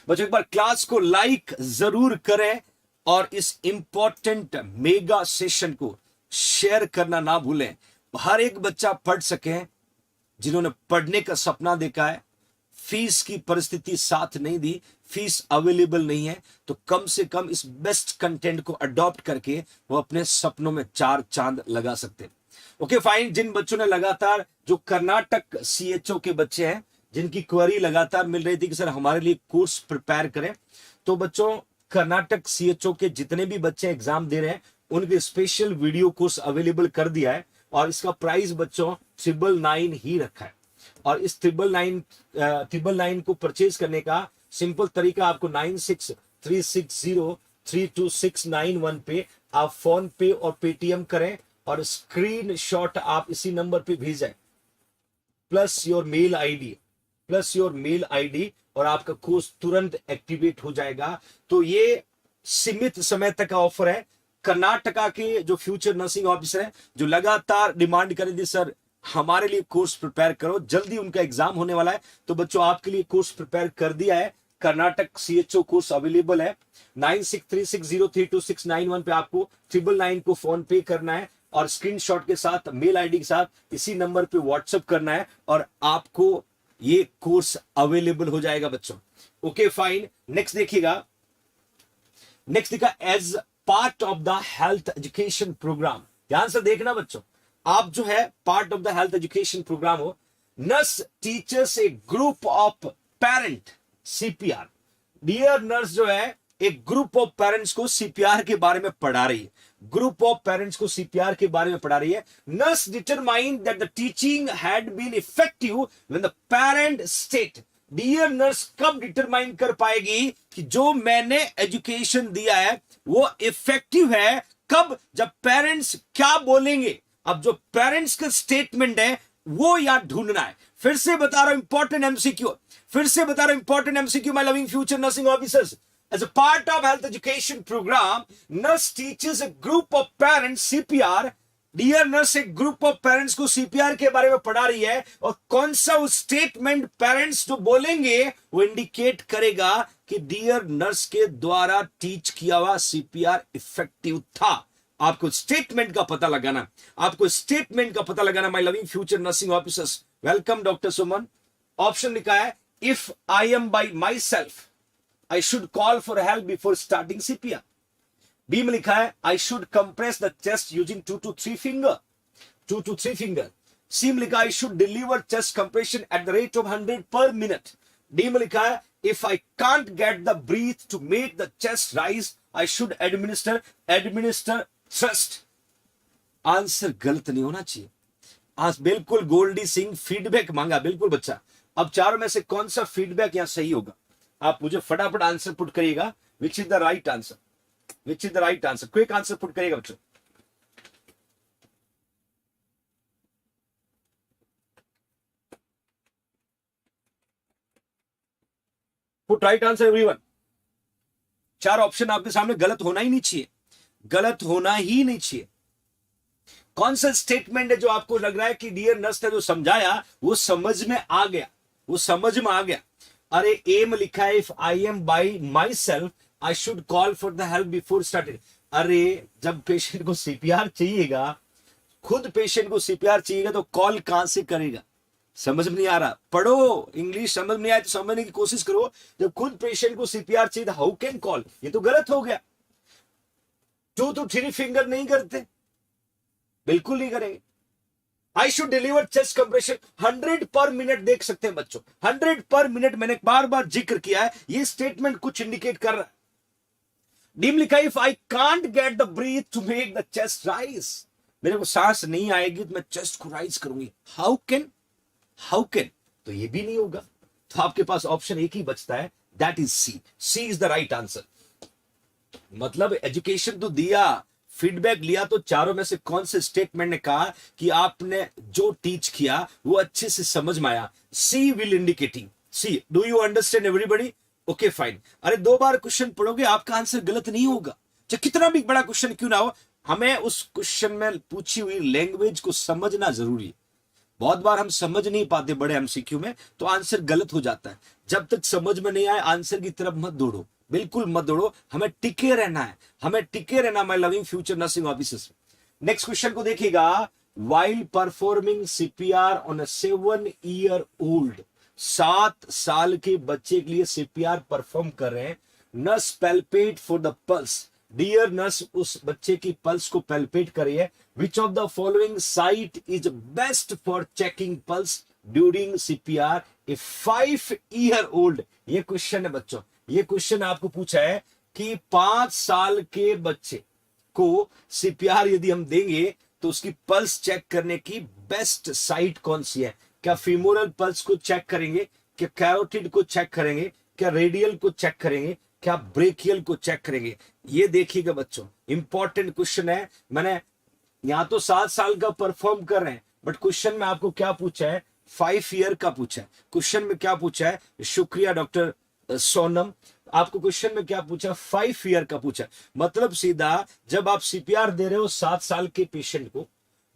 Speaker 1: बच्चों एक बार क्लास को लाइक जरूर करें और इस इंपॉर्टेंट मेगा सेशन को शेयर करना ना भूलें. हर एक बच्चा पढ़ सके जिन्होंने पढ़ने का सपना देखा है. फीस की परिस्थिति साथ नहीं दी, फीस अवेलेबल नहीं है, तो कम से कम इस बेस्ट कंटेंट को अडॉप्ट करके वो अपने सपनों में 4 चांद लगा सकते हैं. Okay fine. जिन बच्चों ने लगातार, जो कर्नाटक CHO के बच्चे हैं, जिनकी क्वेरी लगातार मिल रही थी कि सर हमारे लिए कोर्स प्रिपेयर करें, तो बच्चों कर्नाटक CHO के जितने भी बच्चे एग्जाम दे रहे हैं उनके स्पेशल वीडियो कोर्स अवेलेबल कर दिया है. और इसका प्राइस बच्चों 999 ही रखा है. और इस 999 को परचेज करने का सिंपल तरीका, आपको 9636032691 पे आप फोन पे और पेटीएम करें और स्क्रीनशॉट आप इसी नंबर पे भेजें प्लस योर मेल आईडी और आपका कोर्स तुरंत एक्टिवेट हो जाएगा. तो ये सीमित समय तक का ऑफर है। कर्नाटका के जो फ्यूचर नर्सिंग ऑफिसर है, जो लगातार डिमांड कर रहे थे सर हमारे लिए कोर्स प्रिपेयर करो, जल्दी उनका एग्जाम होने वाला है, तो बच्चों आपके लिए कोर्स प्रिपेयर कर दिया है। कर्नाटक सीएचओ कोर्स अवेलेबल है। 9636032691 पे आपको 999 को फोन पे करना है और स्क्रीनशॉट के साथ मेल आईडी के साथ इसी नंबर पे व्हाट्सएप करना है और आपको ये कोर्स अवेलेबल हो जाएगा बच्चों। ओके फाइन, नेक्स्ट देखिएगा। नेक्स्ट देखा as part of the health education program. ध्यान से देखना बच्चों, आप जो है part of the health education program हो, nurse teachers a group of parent CPR. Dear nurse जो है एक ग्रुप ऑफ पेरेंट्स को सीपीआर के बारे में पढ़ा रही है, ग्रुप ऑफ पेरेंट्स को सीपीआर के बारे में पढ़ा रही है। Nurse determine that the teaching had been effective when the parent state. Dear nurse कब डिटरमाइन कर पाएगी कि जो मैंने एजुकेशन दिया है वो इफेक्टिव है? कब? जब पेरेंट्स क्या बोलेंगे। अब जो पेरेंट्स का स्टेटमेंट है वो यहां ढूंढना है। फिर से बता रहा हूं इंपॉर्टेंट एमसीक्यू, फिर से बता रहा हूं important MCQ my loving future nursing officers. As a part of health education program, nurse teaches a group of parents CPR. Dear nurse एक ग्रुप ऑफ पेरेंट्स को सीपीआर के बारे में पढ़ा रही है और कौन सा वो स्टेटमेंट पेरेंट्स जो बोलेंगे वो इंडिकेट करेगा कि डियर नर्स के द्वारा टीच किया हुआ सीपीआर इफेक्टिव था। आपको स्टेटमेंट का पता लगाना, आपको स्टेटमेंट का पता लगाना। My loving future nursing officers, welcome doctor Suman. Option लिखा है if I am bye my self I should call for help before starting CPR. B में लिखा है I should compress the chest using 2 to 3 finger. 2 to 3 finger. C में लिखा है I should deliver chest compression at the rate of 100 per minute. D में लिखा है if I can't get the breath to make the chest rise, I should administer thrust. Answer गलत नहीं होना चाहिए। आज बिल्कुल गोल्डी सिंह फीडबैक मांगा, बिल्कुल बच्चा। अब चारों में से कौन सा फीडबैक यहां सही होगा? आप मुझे फटाफट आंसर पुट करिएगा। Which is the right answer, which is the right answer, quick answer put करिएगा बच्चों। Put right answer everyone. चार ऑप्शन आपके सामने, गलत होना ही नहीं चाहिए, गलत होना ही नहीं चाहिए। कौन सा स्टेटमेंट है जो आपको लग रहा है कि डियर नर्स ने जो समझाया वो समझ में आ गया, वो समझ में आ गया? अरे ए में लिखा है if I am bye my self I should call for the help before starting. अरे जब पेशेंट को सीपीआर चाहिएगा, खुद पेशेंट को सीपीआर चाहिएगा तो कॉल कहां से करेगा? समझ में नहीं आ रहा? पढ़ो, इंग्लिश समझ नहीं आए तो समझने की कोशिश करो। जब खुद पेशेंट को सीपीआर चाहिए तो हाउ कैन कॉल? ये तो गलत हो गया। 2 to 3 फिंगर नहीं करते, बिल्कुल नहीं करेंगे। I should deliver chest compression 100 पर मिनट। देख सकते हैं बच्चों 100 पर मिनट, मैंने बार बार जिक्र किया है, ये स्टेटमेंट कुछ इंडिकेट कर रहा है। डीम लिखा if I can't get the breath to make the chest rise, मेरे को सांस नहीं आएगी तो मैं चेस्ट को राइज करूंगी। How can, how can? तो ये भी नहीं होगा। तो आपके पास ऑप्शन एक ही बचता है, that is C. C is the right answer. मतलब एजुकेशन तो दिया, फीडबैक लिया, तो चारों में से कौन से स्टेटमेंट ने कहा कि आपने जो टीच किया वो अच्छे से समझ में आया? C will indicating C. Do you understand everybody? Okay fine. अरे 2 बार क्वेश्चन पढ़ोगे आपका आंसर गलत नहीं होगा, चाहे कितना भी बड़ा क्वेश्चन क्यों ना हो। हमें उस क्वेश्चन में पूछी हुई लैंग्वेज को समझना जरूरी है। बहुत बार हम समझ नहीं पाते बड़े एमसीक्यू में, तो आंसर गलत हो जाता है। जब तक समझ में नहीं आए आंसर की तरफ मत दौड़ो, बिल्कुल मत दौड़ो। हमें टिके रहना है, हमें टिके रहना। My loving future nursing officers, next question को देखिएगा। While performing CPR on a 7-year-old, 7 साल के बच्चे के लिए सीपीआर परफॉर्म कर रहे हैं। Nurse palpate for the pulse. Dear nurse उस बच्चे की पल्स को पैल्पेट कर रही है। Which of the following site is best for checking pulse during CPR a 5-year-old? ये क्वेश्चन है बच्चों, ये क्वेश्चन आपको पूछा है कि 5 साल के बच्चे को सीपीआर यदि हम देंगे तो उसकी पल्स चेक करने की बेस्ट साइट कौन सी है? क्या फीमोरल पल्स को चेक करेंगे, क्या कैरोटिड को चेक करेंगे, क्या रेडियल को चेक करेंगे, क्या ब्रेकियल को चेक करेंगे? ये देखिएगा बच्चों, इंपॉर्टेंट क्वेश्चन है। मैंने यहां तो 7 साल का परफॉर्म कर रहे हैं, बट क्वेश्चन में आपको क्या पूछा है? 5 ईयर का पूछा है। क्वेश्चन में क्या पूछा है? शुक्रिया डॉक्टर सोनम। आपको क्वेश्चन में क्या पूछा, 5 ईयर का पूछा। मतलब सीधा जब आप सीपीआर दे रहे हो 7 साल के पेशेंट को,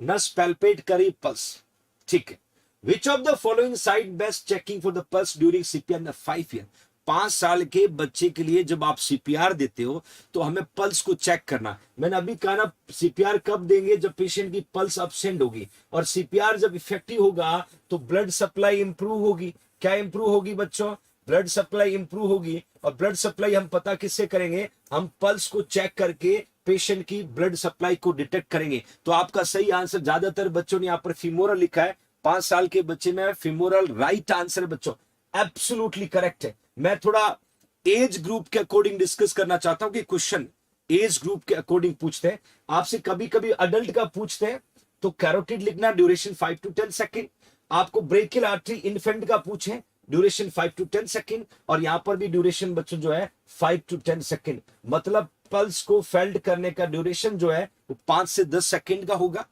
Speaker 1: नस पैल्पेट करी, पल्स, ठीक है। Which of the following side best checking for the pulse during CPR in 5 year. 5 साल के बच्चे के लिए जब आप सीपीआर देते हो तो हमें पल्स को चेक करना। मैंने अभी कहा ना, सीपीआर कब देंगे, जब पेशेंट की पल्स अब्सेंट होगी, और सीपीआर जब इफेक्टिव होगा तो ब्लड सप्लाई इंप्रूव होगी। क्या इंप्रूव होगी बच्चों, ब्लड सप्लाई इंप्रूव होगी। और ब्लड सप्लाई हम पता किससे करेंगे, हम पल्स को चेक करके पेशेंट की ब्लड सप्लाई को डिटेक्ट करेंगे। तो आपका सही आंसर, ज्यादातर बच्चों ने यहाँ पर फीमोरल लिखा है, 5 साल के बच्चे में फीमोरल राइट आंसर है बच्चों, एब्सोल्युटली करेक्ट है। मैं थोड़ा एज ग्रुप के अकॉर्डिंग डिस्कस करना चाहता हूं कि क्वेश्चन एज ग्रुप के अकॉर्डिंग पूछते हैं आपसे। कभी कभी अडल्ट का पूछते हैं तो कैरोटिड लिखना, ड्यूरेशन 5 to 10 सेकेंड। आपको ब्रेकियल आर्टरी इन्फेंट का पूछे, ड्यूरेशन 5 to 10 सेकेंड। और यहां पर भी ड्यूरेशन बच्चों जो है 5 to 10 सेकेंड। मतलब पल्स को फेल्ड करने का ड्यूरेशन जो है वो 5 से 10 सेकेंड का होगा।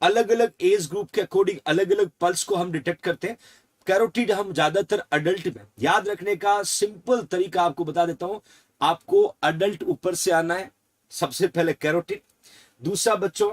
Speaker 1: अलग अलग एज ग्रुप के अकॉर्डिंग अलग अलग पल्स को हम डिटेक्ट करते हैं। कैरोटिड हम ज्यादातर अडल्ट में, याद रखने का सिंपल तरीका आपको बता देता हूं। आपको अडल्ट ऊपर से आना है, सबसे पहले कैरोटिड। दूसरा बच्चों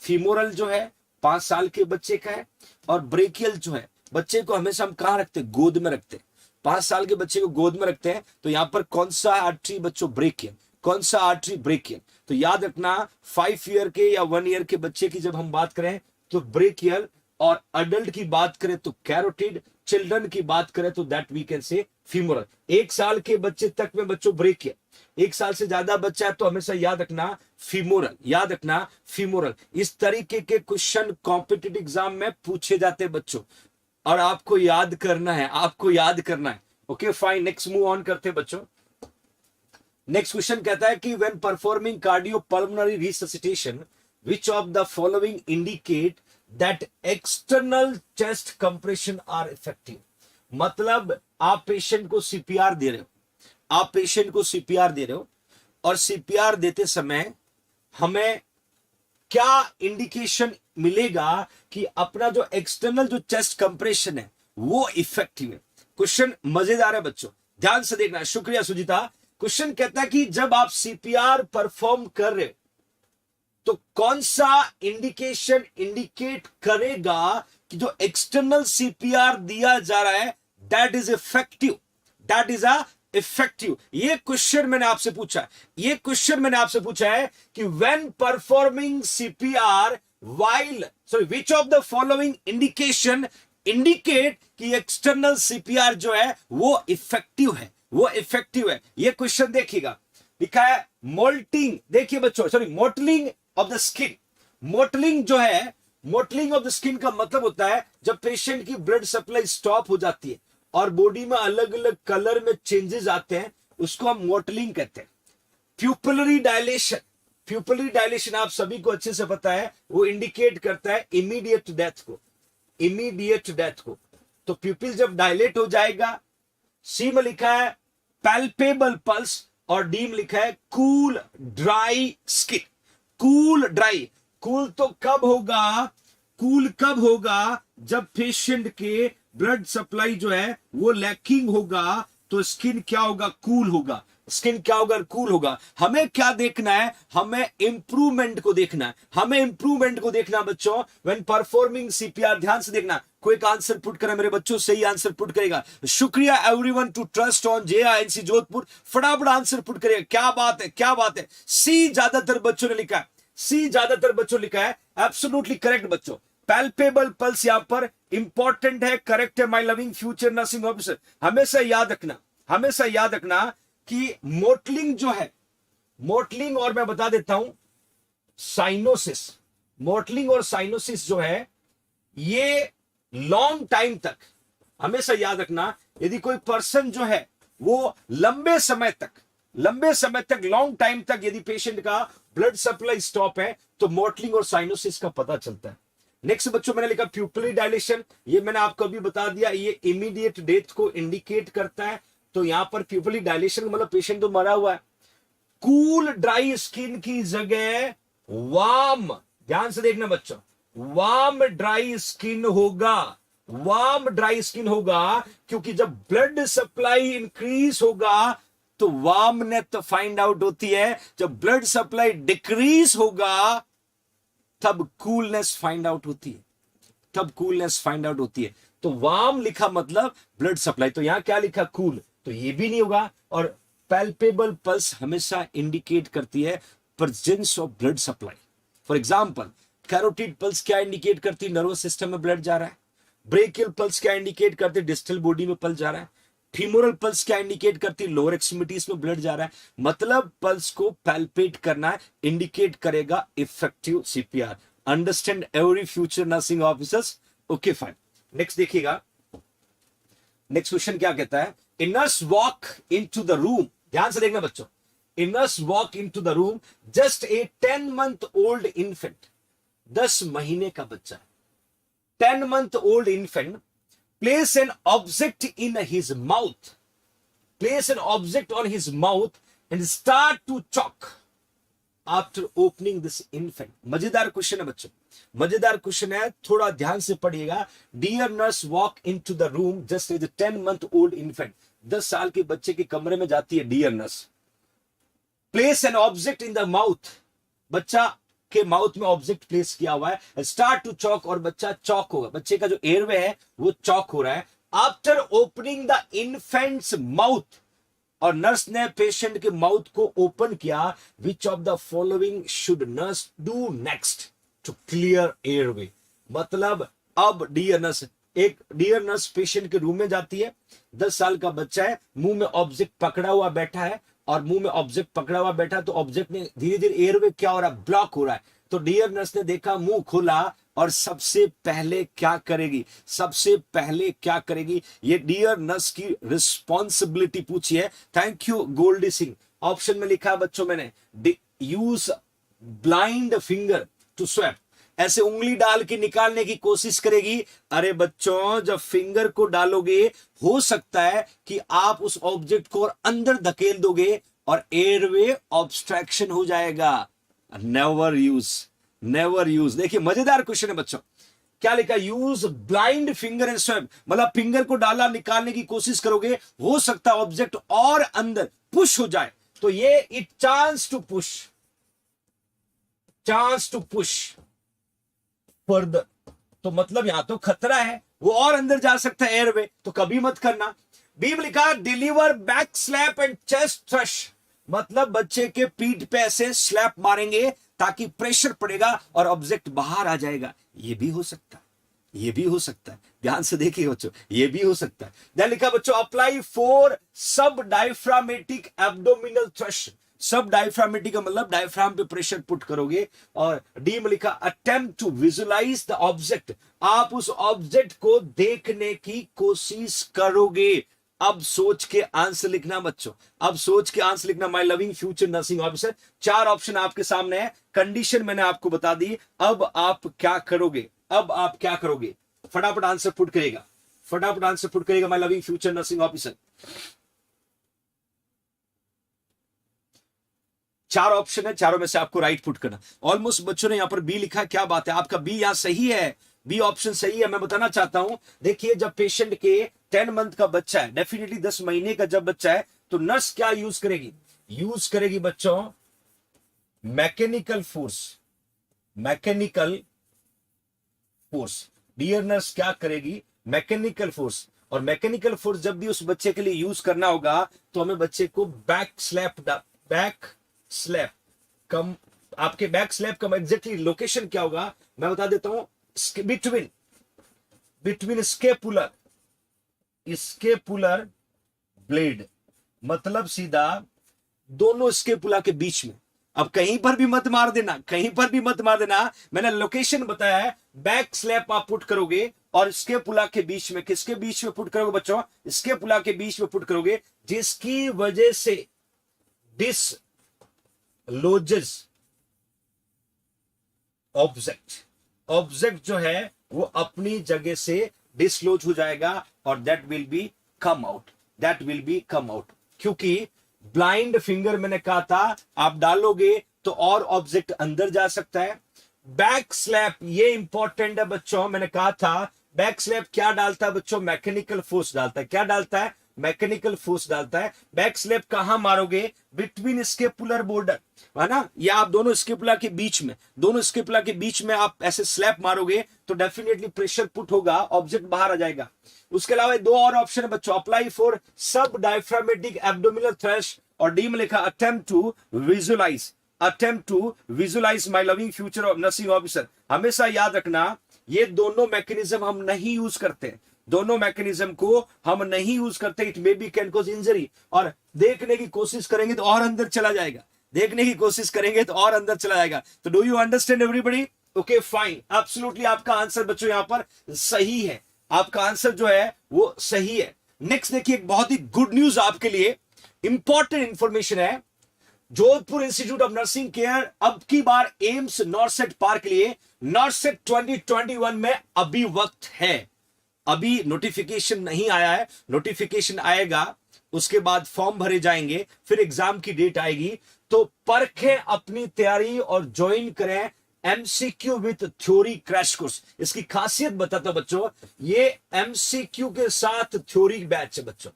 Speaker 1: फीमोरल जो है 5 साल के बच्चे का है। और ब्रेकियल जो है, बच्चे को हमेशा हम कहां रखते हैं, गोद में रखते हैं। 5 साल के बच्चे को गोद में रखते हैं। तो यहां पर कौन सा आर्टरी बच्चों, ब्रेकियल, कौन सा आर्टरी, ब्रेकियल। तो याद रखना 5 ईयर के या 1 ईयर के बच्चे की जब हम बात करें तो ब्रेकियल, और अडल्ट की बात करें तो कैरोटिड, चिल्ड्रन की बात करें तो that we can say femoral. 1 साल के बच्चे तक में बच्चों ब्रेकियल, 1 साल से ज्यादा बच्चा है तो हमेशा याद रखना फीमोरल, याद रखना फीमोरल। इस तरीके के क्वेश्चन कॉम्पिटिटिव एग्जाम में पूछे जाते हैं बच्चों, और आपको याद करना है, आपको याद करना है। Okay fine, next move on करते हैं बच्चों। नेक्स्ट क्वेश्चन कहता है कि when performing cardiopulmonary resuscitation which of the following indicate that external chest compression are effective. मतलब आप पेशेंट को सीपीआर दे रहे हो, आप पेशेंट को सीपीआर दे रहे हो, और सीपीआर देते समय हमें क्या इंडिकेशन मिलेगा कि अपना जो एक्सटर्नल जो चेस्ट कंप्रेशन है वो इफेक्टिव है। क्वेश्चन मजेदार है बच्चों, ध्यान से देखना। शुक्रिया सुजीता। क्वेश्चन कहता है कि जब आप सीपीआर परफॉर्म कर रहे हो तो कौन सा इंडिकेशन इंडिकेट करेगा कि जो एक्सटर्नल सीपीआर दिया जा रहा है that is effective, that is effective. ये क्वेश्चन मैंने आपसे पूछा है, ये क्वेश्चन मैंने आपसे पूछा है कि when performing CPR while, sorry, which of the following indication indicate कि एक्सटर्नल सीपीआर जो है वो इफेक्टिव है, वो इफेक्टिव है। ये क्वेश्चन देखिएगा, लिखा है मोल्टिंग, देखिए बच्चों, sorry, mottling of the skin. Mottling जो है, मोटलिंग ऑफ द स्किन का मतलब होता है जब पेशेंट की ब्लड सप्लाई स्टॉप हो जाती है और बॉडी में अलग अलग कलर में चेंजेस आते हैं, उसको हम मोटलिंग कहते हैं। प्यूपिलरी डायलेशन, प्यूपिलरी डायलेशन आप सभी को अच्छे से पता है, वो इंडिकेट करता है इमीडिएट डेथ को, इमीडिएट डेथ को। तो प्यूपिल जब डायलेट हो जाएगा, सी में लिखा है पैल्पेबल पल्स, और डी में लिखा है cool dry skin. Cool dry, cool तो कब होगा, कूल कब होगा जब पेशेंट के ब्लड सप्लाई जो है वो लैकिंग होगा, तो स्किन क्या होगा, कूल होगा। स्किन क्या होगा, कूल होगा। हमें क्या देखना है, हमें इंप्रूवमेंट को देखना है, हमें इंप्रूवमेंट को देखना बच्चों व्हेन परफॉर्मिंग सीपीआर। ध्यान से देखना, कोई एक आंसर पुट करे मेरे बच्चों, सही आंसर पुट करेगा। शुक्रिया everyone to trust on JINC Jodhpur, फटाफट आंसर पुट करेगा। क्या बात है, क्या बात है। सी ज्यादातर बच्चों ने लिखा है, सी ज्यादातर बच्चों लिखा है, एब्सोल्युटली करेक्ट बच्चों। पैल्पेबल पल्स यहां पर इंपॉर्टेंट है, करेक्ट है my loving future nursing officer. हमेशा याद रखना, हमेशा याद रखना कि मोटलिंग जो है, मोटलिंग और मैं बता देता हूं साइनोसिस, मोटलिंग और साइनोसिस जो है ये लॉन्ग टाइम तक, हमेशा याद रखना, यदि कोई पर्सन जो है वो लंबे समय तक लॉन्ग टाइम तक यदि पेशेंट का ब्लड सप्लाई स्टॉप है तो मोटलिंग और साइनोसिस का पता चलता है। नेक्स्ट बच्चों मैंने लिखा प्यूपिलरी डायलेशन, ये मैंने आपको अभी बता दिया, ये इमीडिएट डेथ को इंडिकेट करता है। तो यहां पर प्यूपिलरी डायलेशन मतलब पेशेंट तो मरा हुआ है। कूल ड्राई स्किन की जगह वार्म, ध्यान से देखना बच्चों, वार्म ड्राई स्किन होगा, वार्म ड्राई स्किन होगा, क्योंकि जब ब्लड सप्लाई इंक्रीज होगा तो वार्मनेस फाइंड आउट होती है, जब ब्लड सप्लाई डिक्रीज होगा तब कूलनेस फाइंड आउट होती है, तब कूलनेस फाइंड आउट होती है। तो वार्म लिखा मतलब ब्लड सप्लाई, तो यहां क्या लिखा कूल, तो ये भी नहीं होगा। और पैल्पेबल पल्स हमेशा इंडिकेट करती है presence of blood supply. For example carotid pulse क्या इंडिकेट करती है, नर्वस सिस्टम में ब्लड जा रहा है। ब्रेकियल पल्स क्या इंडिकेट करती है, डिस्टल बॉडी में पल्स जा रहा है। फीमोरल पल्स क्या इंडिकेट करती है, लोअर एक्सट्रीमिटीज में ब्लड जा रहा है। मतलब पल्स को पैल्पेट करना है, इंडिकेट करेगा effective CPR. Understand every future nursing officers. Okay fine, next देखिएगा, नेक्स्ट क्वेश्चन क्या कहता है, a nurse walk into the room, ध्यान से देखना बच्चों, a nurse walk into the room, just a 10 month old infant, 10 महीने का बच्चा, 10 month old infant, place an object in his mouth, place an object on his mouth and start to choke after opening this infant। मजेदार question है बच्चों, मजेदार question है, थोड़ा ध्यान से पढ़िएगा। Dear nurse walk into the room just as 10 month old infant, 10 साल के बच्चे के कमरे में जाती है dear nurse. Place an object in the mouth, बच्चा के माउथ में ऑब्जेक्ट प्लेस किया हुआ है। स्टार्ट टू चॉक, और बच्चा चॉक होगा, बच्चे का जो एयरवे है वो चॉक हो रहा है। After opening the infant's mouth, और नर्स ने पेशेंट के माउथ को ओपन किया। Which of the following should nurse do next to clear airway, मतलब अब डियर नर्स, एक डियर नर्स पेशेंट के रूम में जाती है, 10 साल का बच्चा है, मुंह में ऑब्जेक्ट पकड़ा हुआ बैठा है, और मुंह में ऑब्जेक्ट पकड़ा हुआ बैठा, तो ऑब्जेक्ट ने धीरे धीरे एयरवे क्या हो रहा है, ब्लॉक हो रहा है। तो डियर नर्स ने देखा, मुंह खोला, और सबसे पहले क्या करेगी, सबसे पहले क्या करेगी, ये डियर नर्स की रिस्पॉन्सिबिलिटी पूछी है। Thank you Goldy Singh. Option में लिखा है बच्चों मैंने, use blind finger to swap, ऐसे उंगली डाल के निकालने की कोशिश करेगी। अरे बच्चों, जब फिंगर को डालोगे हो सकता है कि आप उस ऑब्जेक्ट को और अंदर धकेल दोगे और एयरवे ऑब्स्ट्रक्शन हो जाएगा। Never use, never use. देखिए मजेदार क्वेश्चन है बच्चों, क्या लिखा, use blind finger and swap, मतलब फिंगर को डाला निकालने की कोशिश करोगे, हो सकता है ऑब्जेक्ट और अंदर पुश हो जाए, तो ये it chance to push, chance to push further, तो मतलब यहां तो खतरा है, वो और अंदर जा सकता है एयरवे, तो कभी मत करना। बी में लिखा deliver back slap and chest thrust, मतलब बच्चे के पीठ पे ऐसे स्लैप मारेंगे ताकि प्रेशर पड़ेगा और ऑब्जेक्ट बाहर आ जाएगा। ये भी हो सकता है, ये भी हो सकता है, ध्यान से देखिए बच्चों, ये भी हो सकता है। ध्यान लिखा बच्चों, apply for subdiaphragmatic abdominal thrust, सब डायफ्रामेटिक का मतलब डायफ्राम पे प्रेशर पुट करोगे। और डी में लिखा attempt to visualise the object, आप उस ऑब्जेक्ट को देखने की कोशिश करोगे। अब सोच के आंसर लिखना बच्चों, अब सोच के आंसर लिखना। My loving future nursing officer, 4 option आपके सामने है, कंडीशन मैंने आपको बता दी। अब आप क्या करोगे, अब आप क्या करोगे, फटाफट आंसर पुट करेगा, फटाफट आंसर पुट करेगा my loving future nursing officer. 4 option है, चारों में से आपको राइट पुट करना। ऑलमोस्ट बच्चों ने यहां पर बी लिखा है, क्या बात है, आपका बी यहां सही है, बी ऑप्शन सही है। मैं बताना चाहता हूं, देखिए जब पेशेंट के 10 मंथ का बच्चा है, डेफिनेटली 10 महीने का जब बच्चा है, तो नर्स क्या यूज करेगी, यूज करेगी बच्चों mechanical force, mechanical force. Dear nurse क्या करेगी, मैकेनिकल फोर्स। और मैकेनिकल फोर्स जब भी उस बच्चे के लिए यूज करना होगा, तो हमें बच्चे को बैक स्लैप, बैक स्लैप कम, आपके बैक स्लैप का एग्जैक्टली लोकेशन क्या होगा मैं बता देता हूं, between, between scapular, scapular blade, मतलब सीधा दोनों स्केपुला के बीच में। अब कहीं पर भी मत मार देना, कहीं पर भी मत मार देना, मैंने लोकेशन बताया है। बैक स्लैप आप पुट करोगे और स्केपुला के बीच में, किसके बीच में पुट करोगे बच्चों, स्केपुला के बीच में पुट करोगे, जिसकी वजह से डिसलोजेस ऑब्जेक्ट, ऑब्जेक्ट जो है वो अपनी जगह से डिसलोज हो जाएगा और that will B come out, that will B come out. क्योंकि ब्लाइंड फिंगर मैंने कहा था, आप डालोगे तो और ऑब्जेक्ट अंदर जा सकता है। बैक स्लैप ये इंपॉर्टेंट है बच्चों, मैंने कहा था बैक स्लैप क्या डालता है बच्चों, मैकेनिकल फोर्स डालता है। क्या डालता है, मैकेनिकल फोर्स डालता है। बैक स्लैप कहां मारोगे? बिटवीन स्केपुलर बॉर्डर, है ना, या आप दोनों स्केपुला के बीच में, दोनों स्केपुला के बीच में आप ऐसे स्लैप मारोगे तो डेफिनेटली प्रेशर पुट होगा, ऑब्जेक्ट बाहर आ जाएगा। उसके अलावा दो और ऑप्शन है बच्चों, apply for subdiaphragmatic abdominal thrust, और डी में लिखा attempt to visualize my loving future of nursing officer. हमेशा याद रखना ये दोनों मैकेनिज्म हम नहीं यूज करते, दोनों मैकेनिज्म को हम नहीं यूज करते। It may be can cause injury, और देखने की कोशिश करेंगे तो और अंदर चला जाएगा, देखने की कोशिश करेंगे तो और अंदर चला जाएगा। तो do you understand everybody? Okay fine, absolutely आपका आंसर बच्चों यहां पर सही है, आपका आंसर जो है वो सही है। नेक्स्ट देखिए, एक बहुत ही गुड न्यूज आपके लिए, इंपॉर्टेंट इंफॉर्मेशन है। Jodhpur institute of nursing care अब की बार एम्स नॉर्सेट पार के लिए नॉर्सेट 2021 में अभी वक्त है। अभी नोटिफिकेशन नहीं आया है, नोटिफिकेशन आएगा, उसके बाद फॉर्म भरे जाएंगे, फिर एग्जाम की डेट आएगी। तो परखें अपनी तैयारी और ज्वाइन करें MCQ with theory crash course. इसकी खासियत बताता हूं बच्चों, ये एमसीक्यू के साथ थ्योरी बैच है बच्चों,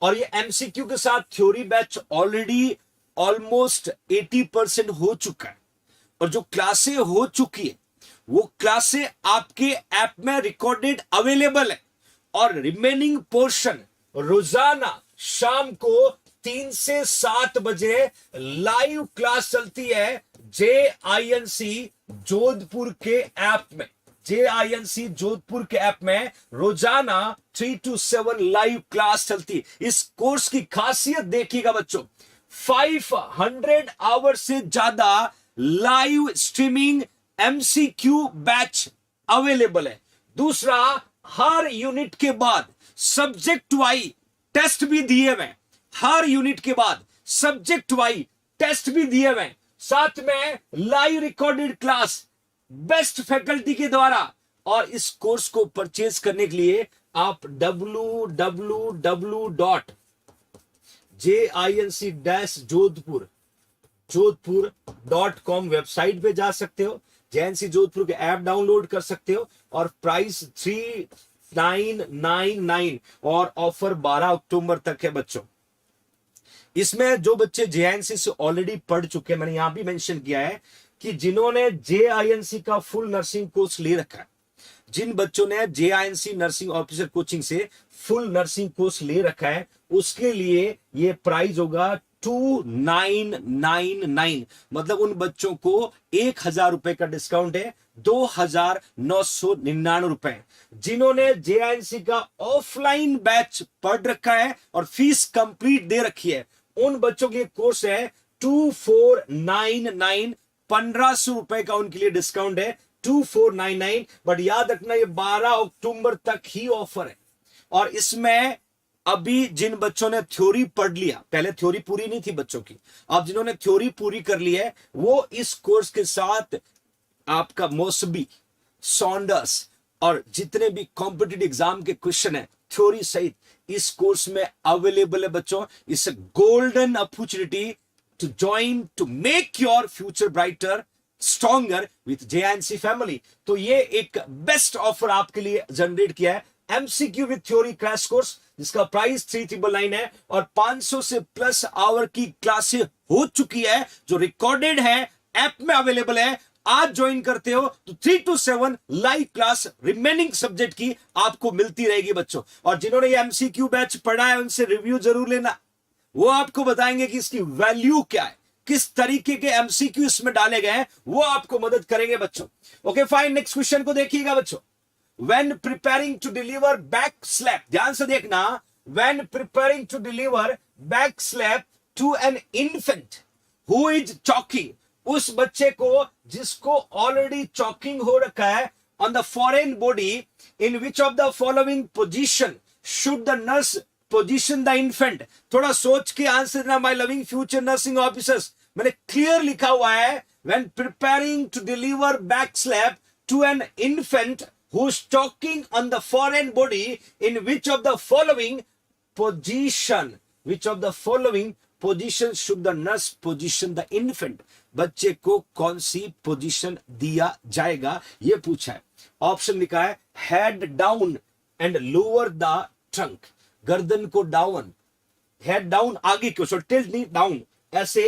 Speaker 1: और ये एमसीक्यू के साथ थ्योरी बैच ऑलरेडी ऑलमोस्ट 80% हो चुका है, और जो क्लासें हो चुकी है वो क्लासें आपके ऐप में रिकॉर्डेड अवेलेबल है, और रिमेनिंग पोर्शन रोजाना शाम को 3 से 7 बजे लाइव क्लास चलती है JINC जोधपुर के ऐप में। JINC जोधपुर के ऐप में रोजाना 3 to 7 लाइव क्लास चलती है। इस कोर्स की खासियत देखिएगा बच्चों, 500 आवर से ज्यादा live streaming MCQ batch available है। दूसरा, हर यूनिट के बाद सब्जेक्ट वाइज टेस्ट भी दिए हुए, हर यूनिट के बाद सब्जेक्ट वाइज टेस्ट भी दिए हुए, साथ में live recorded class best faculty के द्वारा। और इस कोर्स को परचेज करने के लिए आप www.jinc-जोधपुर.com वेबसाइट पे जा सकते हो, JNC जोधपुर के ऐप डाउनलोड कर सकते हो, और प्राइस 3999, और ऑफर 12 अक्टूबर तक है बच्चों। इसमें जो बच्चे JNC से ऑलरेडी पढ़ चुके हैं, मैंने यहां भी मेंशन किया है कि जिन्होंने JINC का फुल नर्सिंग कोर्स ले रखा है, जिन बच्चों ने JINC नर्सिंग ऑफिसर कोचिंग से फुल नर्सिंग कोर्स ले रखा है, उसके लिए ये प्राइस होगा 2999। मतलब उन बच्चों को 1000 रुपए का डिस्काउंट है, 2999 रुपए। जिन्होंने JINC का ऑफलाइन बैच पढ़ रखा है और फीस कंप्लीट दे रखी है, उन बच्चों के लिए कोर्स है 2499, 1500 रुपए का उनके लिए डिस्काउंट है, 2499। बट याद रखना ये 12 अक्टूबर तक ही ऑफर है। और इसमें अभी जिन बच्चों ने थ्योरी पढ़ लिया, पहले थ्योरी पूरी नहीं थी बच्चों की, अब जिन्होंने थ्योरी पूरी कर ली है, वो इस कोर्स के साथ आपका मोसबी, सॉन्डर्स और जितने भी कॉम्पिटिटिव एग्जाम के क्वेश्चन है थ्योरी सहित इस कोर्स में अवेलेबल है बच्चों। It's a golden opportunity to join, to make your future brighter, stronger with JINC family. तो ये एक बेस्ट ऑफर आपके लिए जनरेट किया है, MCQ with theory crash course, जिसका प्राइस 3999 है, और 500 से प्लस आवर की क्लासें हो चुकी है जो रिकॉर्डेड है, ऐप में अवेलेबल है। आज ज्वाइन करते हो तो 3 to 7 live class remaining subject की आपको मिलती रहेगी बच्चों। और जिन्होंने ये MCQ बैच पढ़ा है उनसे रिव्यू जरूर लेना, वो आपको बताएंगे कि इसकी वैल्यू क्या है, किस तरीके के MCQ इसमें डाले गए हैं, वो आपको मदद करेंगे बच्चों। ओके फाइन, नेक्स्ट क्वेश्चन को देखिएगा बच्चों। When preparing to deliver back slap, ध्यान से देखना, when preparing to deliver back slap to an infant who is choking, उस बच्चे को जिसको ऑलरेडी चॉकिंग हो रखा है, on the foreign body, in which of the following position should the nurse position the infant? थोड़ा सोच के आंसर देना my loving future nursing officers. मैंने क्लियर लिखा हुआ है, when preparing to deliver back slap to an infant who's talking on the foreign body, in which of the following position should the nurse position the infant? बच्चे को कौन सी position दिया जाएगा, ये पूछा है। ऑप्शन लिखा है head down and lower the trunk. गर्दन को डाउन, हेड डाउन आगे की ओर, सो टिल्ट नी डाउन ऐसे,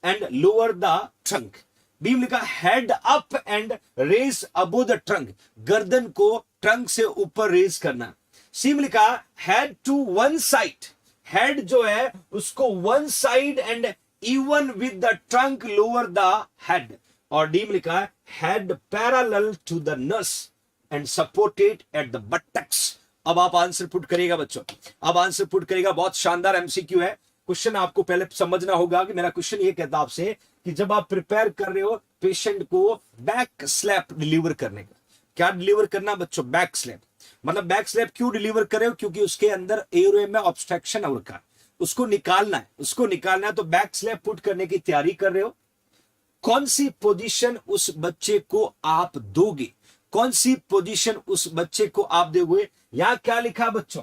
Speaker 1: and lower the trunk. B में लिखा head up and raise above the trunk, गर्दन को ट्रंक से ऊपर रेज करना। सी में लिखा head to one side, head जो है उसको one side and even with the trunk lower the head. और डी में लिखा है head parallel to the nurse and supported at the buttocks. अब आप आंसर पुट करेगा बच्चों, अब आंसर पुट करेगा। बहुत शानदार एमसीक्यू है। क्वेश्चन आपको पहले समझना होगा कि मेरा क्वेश्चन ये कहता आपसे कि जब आप प्रिपेयर कर रहे हो पेशेंट को बैक स्लैप डिलीवर करने का, क्या डिलीवर करना बच्चों? Back slap. मतलब बैक स्लैप क्यों डिलीवर कर रहे हो? क्योंकि उसके अंदर एयरवे में ऑब्स्ट्रक्शन हो रखा है, उसको निकालना है, उसको निकालना है। तो बैक स्लैप पुट करने की तैयारी कर रहे हो। कौन सी पोजीशन उस बच्चे को आप दोगे? कौन सी पोजीशन उस बच्चे को आप दोगे? यहां क्या लिखा बच्चों?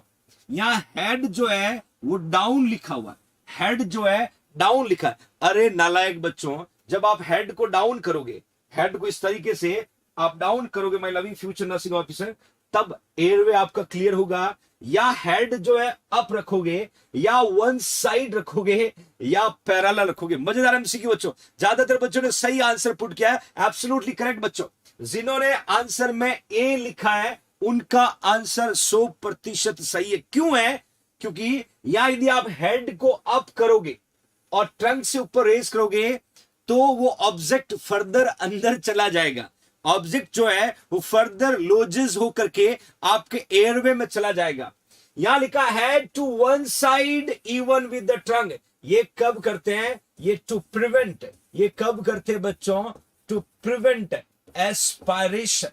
Speaker 1: यहां हेड जो है वो डाउन लिखा हुआ, हेड जो है डाउन लिखा है। अरे नालायक बच्चों, जब आप हेड को डाउन करोगे, हेड को इस तरीके से आप डाउन करोगे my loving future nursing officer, तब एयरवे आपका क्लियर होगा। या हेड जो है अप रखोगे, या वन साइड रखोगे, या पैरेलल रखोगे। मजेदार एमसीक्यू बच्चों, ज्यादातर बच्चों ने सही आंसर पुट किया है। एब्सोल्युटली करेक्ट बच्चों। जिन्होंने आंसर में ए लिखा है उनका आंसर 100% सही है। क्यों है? क्योंकि यहां यदि आप हेड को अप करोगे और ट्रंक से ऊपर रेस करोगे तो वो ऑब्जेक्ट फर्दर अंदर चला जाएगा। ऑब्जेक्ट जो है वो फर्दर लोजेस होकर के आपके एयरवे में चला जाएगा। यहां लिखा head to one side even with the trunk. ये कब करते हैं? ये टू प्रिवेंट। ये कब करते हैं बच्चों? To prevent aspiration.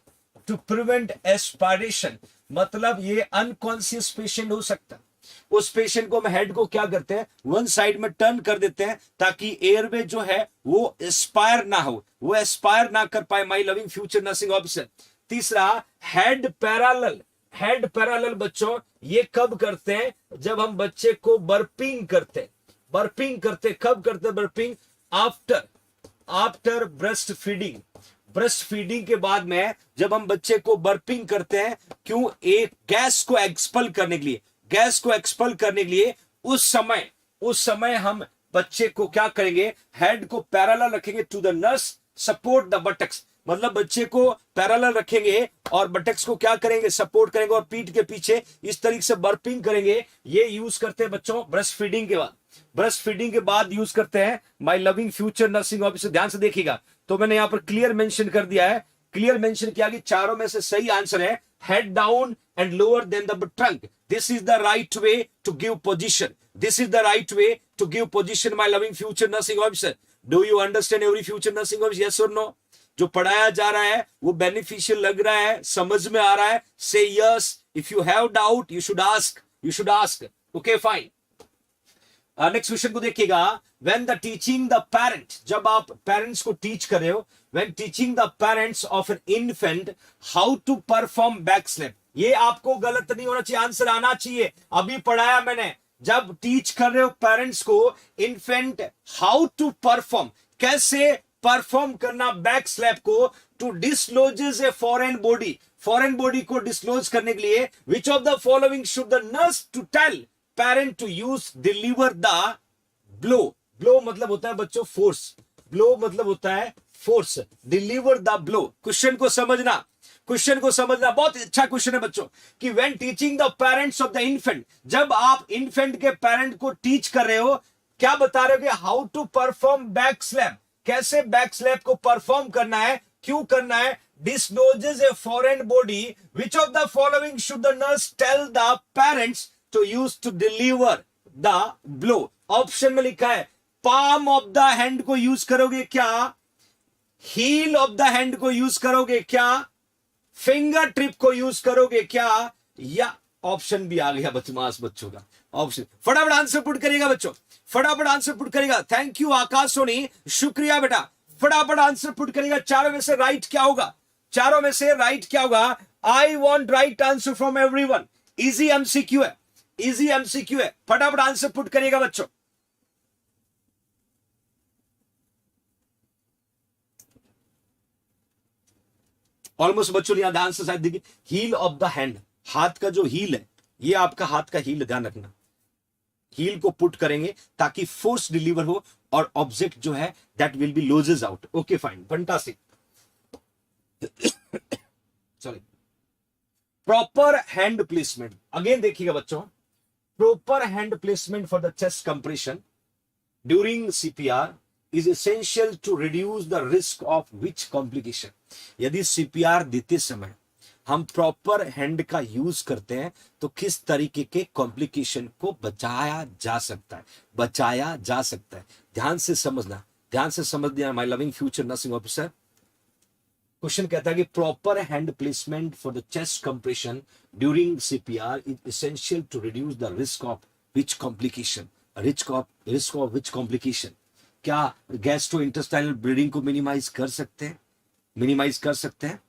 Speaker 1: To prevent aspiration मतलब ये अनकॉन्शियस पेशेंट हो सकता है। उस पेशेंट को हम हेड को क्या करते हैं? वन साइड में टर्न कर देते हैं ताकि एयरवे जो है वो एस्पायर ना हो, वो एस्पायर ना कर पाए my loving future nursing officer. तीसरा हेड पैरेलल। हेड पैरेलल बच्चों ये कब करते हैं? जब हम बच्चे को बर्पिंग करते हैं। बर्पिंग करते कब करते हैं? Burping after breast feeding. Breast feeding के बाद में जब हम बच्चे को बर्पिंग करते हैं, क्यों? एक गैस को एक्सपल करने के लिए, गैस को एक्सपल करने के लिए उस समय हम बच्चे को क्या करेंगे? हेड को पैरेलल रखेंगे to the nurse, support the buttocks. मतलब बच्चे को पैरेलल रखेंगे और बटक्स को क्या करेंगे? सपोर्ट करेंगे और पीठ के पीछे इस तरीके से बर्पिंग करेंगे। ये यूज करते हैं बच्चों ब्रेस्ट फीडिंग के बाद। ब्रेस्ट फीडिंग के बाद यूज करते हैं my loving future nursing officer. ध्यान से देखिएगा, तो मैंने यहां पर क्लियर मेंशन कर दिया है, क्लियर मेंशन किया कि चारों में से सही आंसर है head down and lower then the trunk. This is the right way to give position. This is the right way to give position my loving future nursing officer. Do you understand every future nursing officer? Yes और no? जो पढ़ाया जा रहा है वो beneficial लग रहा है, समझ में आ रहा है? से yes. If you have doubt you should ask, you should ask. Okay fine. Next question को देखिएगा। When the teaching the parent, जब आप पेरेंट्स को टीच कर रहे हो, when teaching the parents of an infant how to perform back slap. ये आपको गलत नहीं होना चाहिए, आंसर आना चाहिए। अभी पढ़ाया मैंने, जब टीच कर रहे हो पेरेंट्स को इन्फेंट हाउ टू परफॉर्म, कैसे परफॉर्म करना बैक स्लैप को, to dislodges a foreign body. Foreign body को डिसलोज करने के लिए which of the following should the nurse to tell parent to use deliver the blow. Blow मतलब होता है बच्चों फोर्स। ब्लो मतलब होता है force. Deliver the blow. Question को समझना, क्वेश्चन को समझना। बहुत अच्छा क्वेश्चन है बच्चों कि when teaching the parents of the infant, जब आप इन्फेंट के पेरेंट को टीच कर रहे हो, क्या बता रहे हो कि how to perform back slap, कैसे बैक स्लैप को परफॉर्म करना है, क्यों करना है? Dislodges a foreign body, which of the following should the nurse tell the parents to use to deliver the blow. Option में लिखा है पाम ऑफ द हैंड को यूज करोगे क्या? हील ऑफ द हैंड को यूज करोगे क्या? Finger trip को यूज करोगे क्या? या ऑप्शन भी आ गया बदमाश बच्चों का ऑप्शन। फटाफट आंसर पुट करिएगा बच्चों, फटाफट आंसर पुट करिएगा। थैंक यू आकाश सोनी, शुक्रिया बेटा। फटाफट आंसर पुट करिएगा। चारों में से राइट क्या होगा? चारों में से राइट क्या होगा? I want right answer from everyone. Easy MCQ है, इजी एमसीक्यू है। फटाफट आंसर पुट करिएगा बच्चों। ऑलमोस्ट बच्चों यहां ध्यान से शायद देखिए, हील ऑफ द हैंड, हाथ का जो हील है, ये आपका हाथ का हील, ध्यान रखना, हील को पुट करेंगे ताकि फोर्स डिलीवर हो और ऑब्जेक्ट जो है that will be looses out. Okay fine, fantastic. Sorry, proper hand placement, again देखिएगा बच्चों, proper hand placement for the chest compression during CPR is essential to reduce the risk of which complication. यदि CPR देते समय हम proper hand का use करते हैं तो किस तरीके के कॉम्प्लिकेशन को बचाया जा सकता है, बचाया जा सकता है। ध्यान से समझना, ध्यान से समझना my loving future nursing officer. Question कहता है कि proper hand placement for the chest compression during CPR is essential to reduce the risk of which complication, risk of which complication. क्या गैस्ट्रो इंटेस्टाइनल ब्लीडिंग को minimize कर सकते हैं, minimise कर सकते हैं?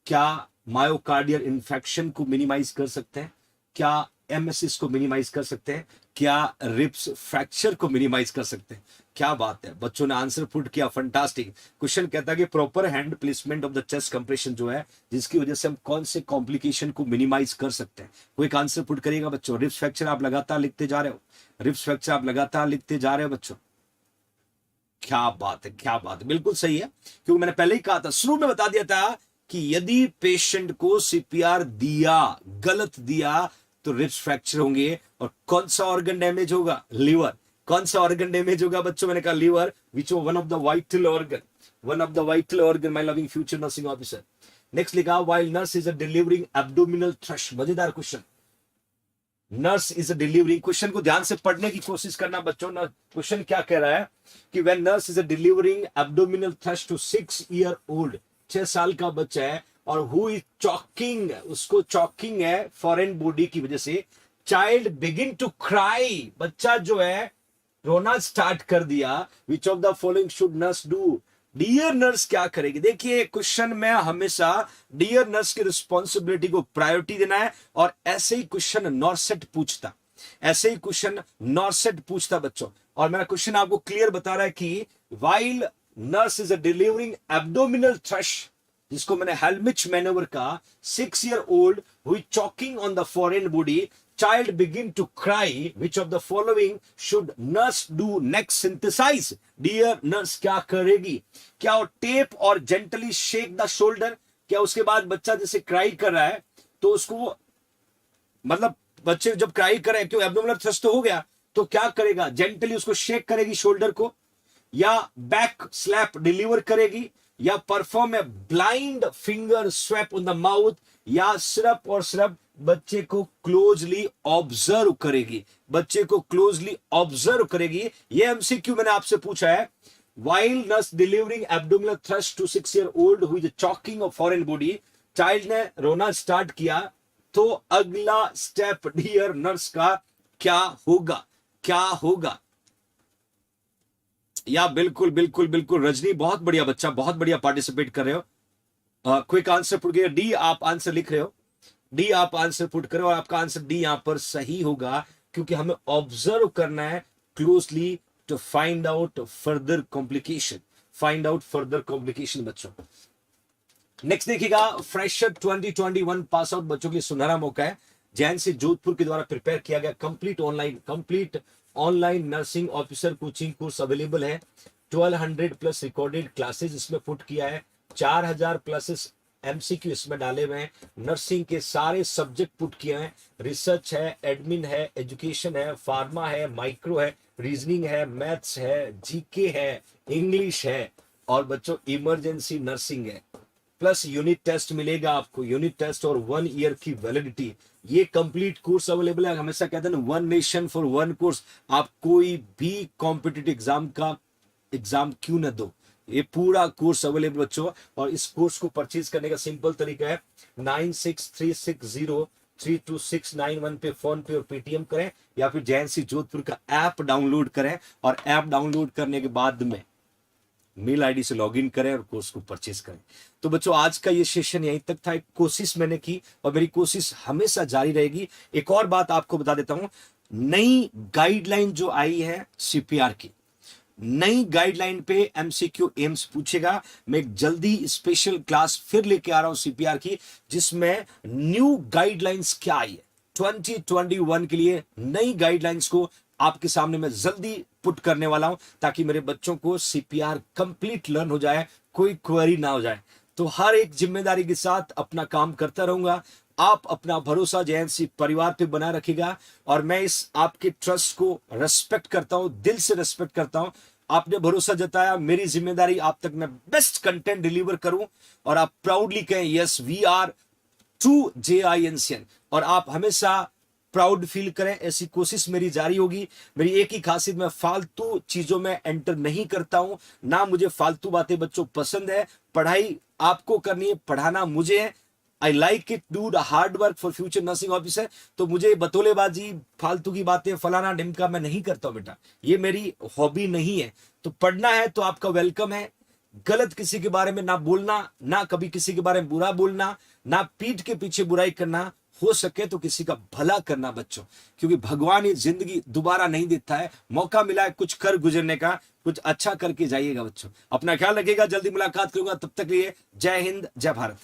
Speaker 1: क्या मायोकार्डियल इन्फेक्शन को मिनिमाइज कर सकते हैं? क्या एमएसएस को मिनिमाइज कर सकते हैं? क्या रिब्स फ्रैक्चर को मिनिमाइज कर सकते हैं? क्या बात है, बच्चों ने आंसर पुट किया, फंटास्टिक। क्वेश्चन कहता है कि proper hand placement of the chest compression जो है, जिसकी वजह से हम कौन से कॉम्प्लिकेशन को मिनिमाइज कर सकते हैं। कोई एक आंसर पुट करिएगा बच्चों। रिब्स फ्रैक्चर आप लगातार लिखते जा रहे हो, रिब्स फ्रैक्चर आप लगातार लिखते जा रहे हो बच्चों। क्या बात है, क्या बात है, बिल्कुल सही है, क्योंकि मैंने पहले ही कहा था, शुरू में बता दिया था कि यदि पेशेंट को सीपीआर दिया, गलत दिया, तो रिब्स फ्रैक्चर होंगे। और कौन सा ऑर्गन डैमेज होगा? लीवर। कौन सा ऑर्गन डैमेज होगा बच्चों? मैंने कहा liver, which one of the vital organ, one of the vital organ, my loving future nursing officer. Next लिखा, while nurse is delivering abdominal thrust. मजेदार question, nurse is delivering. Question को ध्यान से पढ़ने की कोशिश करना बच्चों। क्वेश्चन क्या कह रहा है कि when nurse is delivering abdominal thrust to 6 year old, 6 साल का बच्चा है, और हु इज चॉकिंग, उसको चॉकिंग है फॉरेन बॉडी की वजह से, चाइल्ड बिगिन टू क्राई, बच्चा जो है रोना स्टार्ट कर दिया, which of the following should nurse do? Dear nurse क्या करेगी? देखिए क्वेश्चन में हमेशा डियर नर्स की रिस्पॉन्सिबिलिटी को प्रायोरिटी देना है, और ऐसे ही क्वेश्चन नॉर्सेट पूछता, ऐसे ही क्वेश्चन नॉर्सेट पूछता बच्चों। और मेरा क्वेश्चन आपको क्लियर बता रहा है कि while nurse is delivering abdominal thrust, जिसको मैंने हेलमिच मैनोवर का, 6 ईयर ओल्ड हुई choking on the foreign body, child begin to cry, which of the following should nurse do next? synthesize. Dear nurse क्या करेगी? क्या वो टेप और जेंटली शेक द शोल्डर? क्या उसके बाद बच्चा जैसे क्राई कर रहा है तो उसको, मतलब बच्चे जब क्राई कर रहे हैं, क्यों एब्डोमिनल थ्रस्ट तो हो गया, तो क्या करेगा? जेंटली उसको शेक करेगी शोल्डर को, या बैक स्लैप डिलीवर करेगी, या perform a blind finger swap on the mouth, या सिर्फ और सिर्फ बच्चे को क्लोजली ऑब्जर्व करेगी, बच्चे को क्लोजली ऑब्जर्व करेगी। ये एमसीक्यू मैंने आपसे पूछा है। While nurse delivering abdominal thrust to 6 year old who is choking of foreign body, child ने रोना स्टार्ट किया, तो अगला स्टेप डियर नर्स का क्या होगा? क्या होगा? या बिल्कुल बिल्कुल बिल्कुल रजनी, बहुत बढ़िया बच्चा, बहुत बढ़िया पार्टिसिपेट कर रहे हो। क्विक आंसर पुट गया, डी आप आंसर लिख रहे हो, डी आप आंसर पुट करो, और आपका आंसर डी यहां पर सही होगा, क्योंकि हमें ऑब्जर्व करना है closely to find out further complication, find out further complication बच्चों। नेक्स्ट देखिएगा, फ्रेशर 2021 पास आउट बच्चों के लिए सुनहरा मौका है। जैन से जोधपुर के द्वारा प्रिपेयर किया गया complete online nursing officer coaching course available है। 1200 प्लस रिकॉर्डेड क्लासेस इसमें पुट किया है, 4000 प्लस एमसीक्यू इसमें डाले हुए हैं, नर्सिंग के सारे सब्जेक्ट पुट किए हैं, रिसर्च है, एडमिन है, एजुकेशन है, फार्मा है, माइक्रो है, रीजनिंग है, मैथ्स है, जीके है, इंग्लिश है, और बच्चों इमरजेंसी नर्सिंग है। प्लस यूनिट टेस्ट मिलेगा आपको, यूनिट टेस्ट और 1 ईयर की वैलिडिटी। ये कंप्लीट कोर्स अवेलेबल है। हमेशा कहते हैं ना, one nation for one course. आप कोई भी कॉम्पिटिटिव एग्जाम का एग्जाम क्यों ना दो, ये पूरा कोर्स अवेलेबल बच्चों। और इस कोर्स को परचेज करने का सिंपल तरीका है, 9636032691 पे फोन पे और पेटीएम करें, या फिर जैनसी जोधपुर का ऐप डाउनलोड करें, और ऐप डाउनलोड करने के बाद में मेल आईडी से लॉगिन करें और कोर्स को परचेज करें। तो बच्चों आज का ये सेशन यहीं तक था। एक कोशिश मैंने की और मेरी कोशिश हमेशा जारी रहेगी। एक और बात आपको बता देता हूं, नई गाइडलाइन जो आई है सीपीआर की, नई गाइडलाइन पे एमसीक्यू एम्स पूछेगा। मैं एक जल्दी स्पेशल क्लास फिर लेके आ रहा हूं सीपीआर की, जिसमें न्यू गाइडलाइंस क्या आई है, 2021 के लिए नई गाइडलाइंस को आपके सामने मैं जल्दी पुट करने वाला हूं, ताकि मेरे बच्चों को सीपीआर कंप्लीट लर्न हो जाए, कोई क्वेरी ना हो जाए। तो हर एक जिम्मेदारी के साथ अपना काम करता रहूंगा। आप अपना भरोसा जेएनसी परिवार पे बना रखिएगा, और मैं इस आपके ट्रस्ट को रेस्पेक्ट करता हूं, दिल से रेस्पेक्ट करता हूं। आपने भरोसा जताया, मेरी जिम्मेदारी आप तक मैं बेस्ट कंटेंट डिलीवर करूं, और आप प्राउडली कहें yes we are true JINCN, और आप हमेशा प्राउड फील करें। ऐसी कोशिश मेरी जारी होगी। मेरी एक ही खासियत, मैं फालतू चीजों में एंटर नहीं करता हूं, ना मुझे फालतू बातें बच्चों पसंद है। पढ़ाई आपको करनी है, पढ़ाना मुझे है। I like it, do the hard work for future nursing officer. तो मुझे बतौलेबाजी, फालतू की बातें, फलाना ढिमका मैं नहीं करता हूं बेटा, ये मेरी हॉबी नहीं है। तो पढ़ना है तो आपका वेलकम है। गलत किसी के बारे में ना बोलना, ना कभी किसी के बारे में बुरा बोलना, ना पीठ के पीछे बुराई करना, हो सके तो किसी का भला करना बच्चों, क्योंकि भगवान ये जिंदगी दोबारा नहीं देता है। मौका मिला है कुछ कर गुजरने का, कुछ अच्छा करके जाइएगा बच्चों। अपना ख्याल रखिएगा, जल्दी मुलाकात करूंगा, तब तक लिए जय हिंद, जय भारत।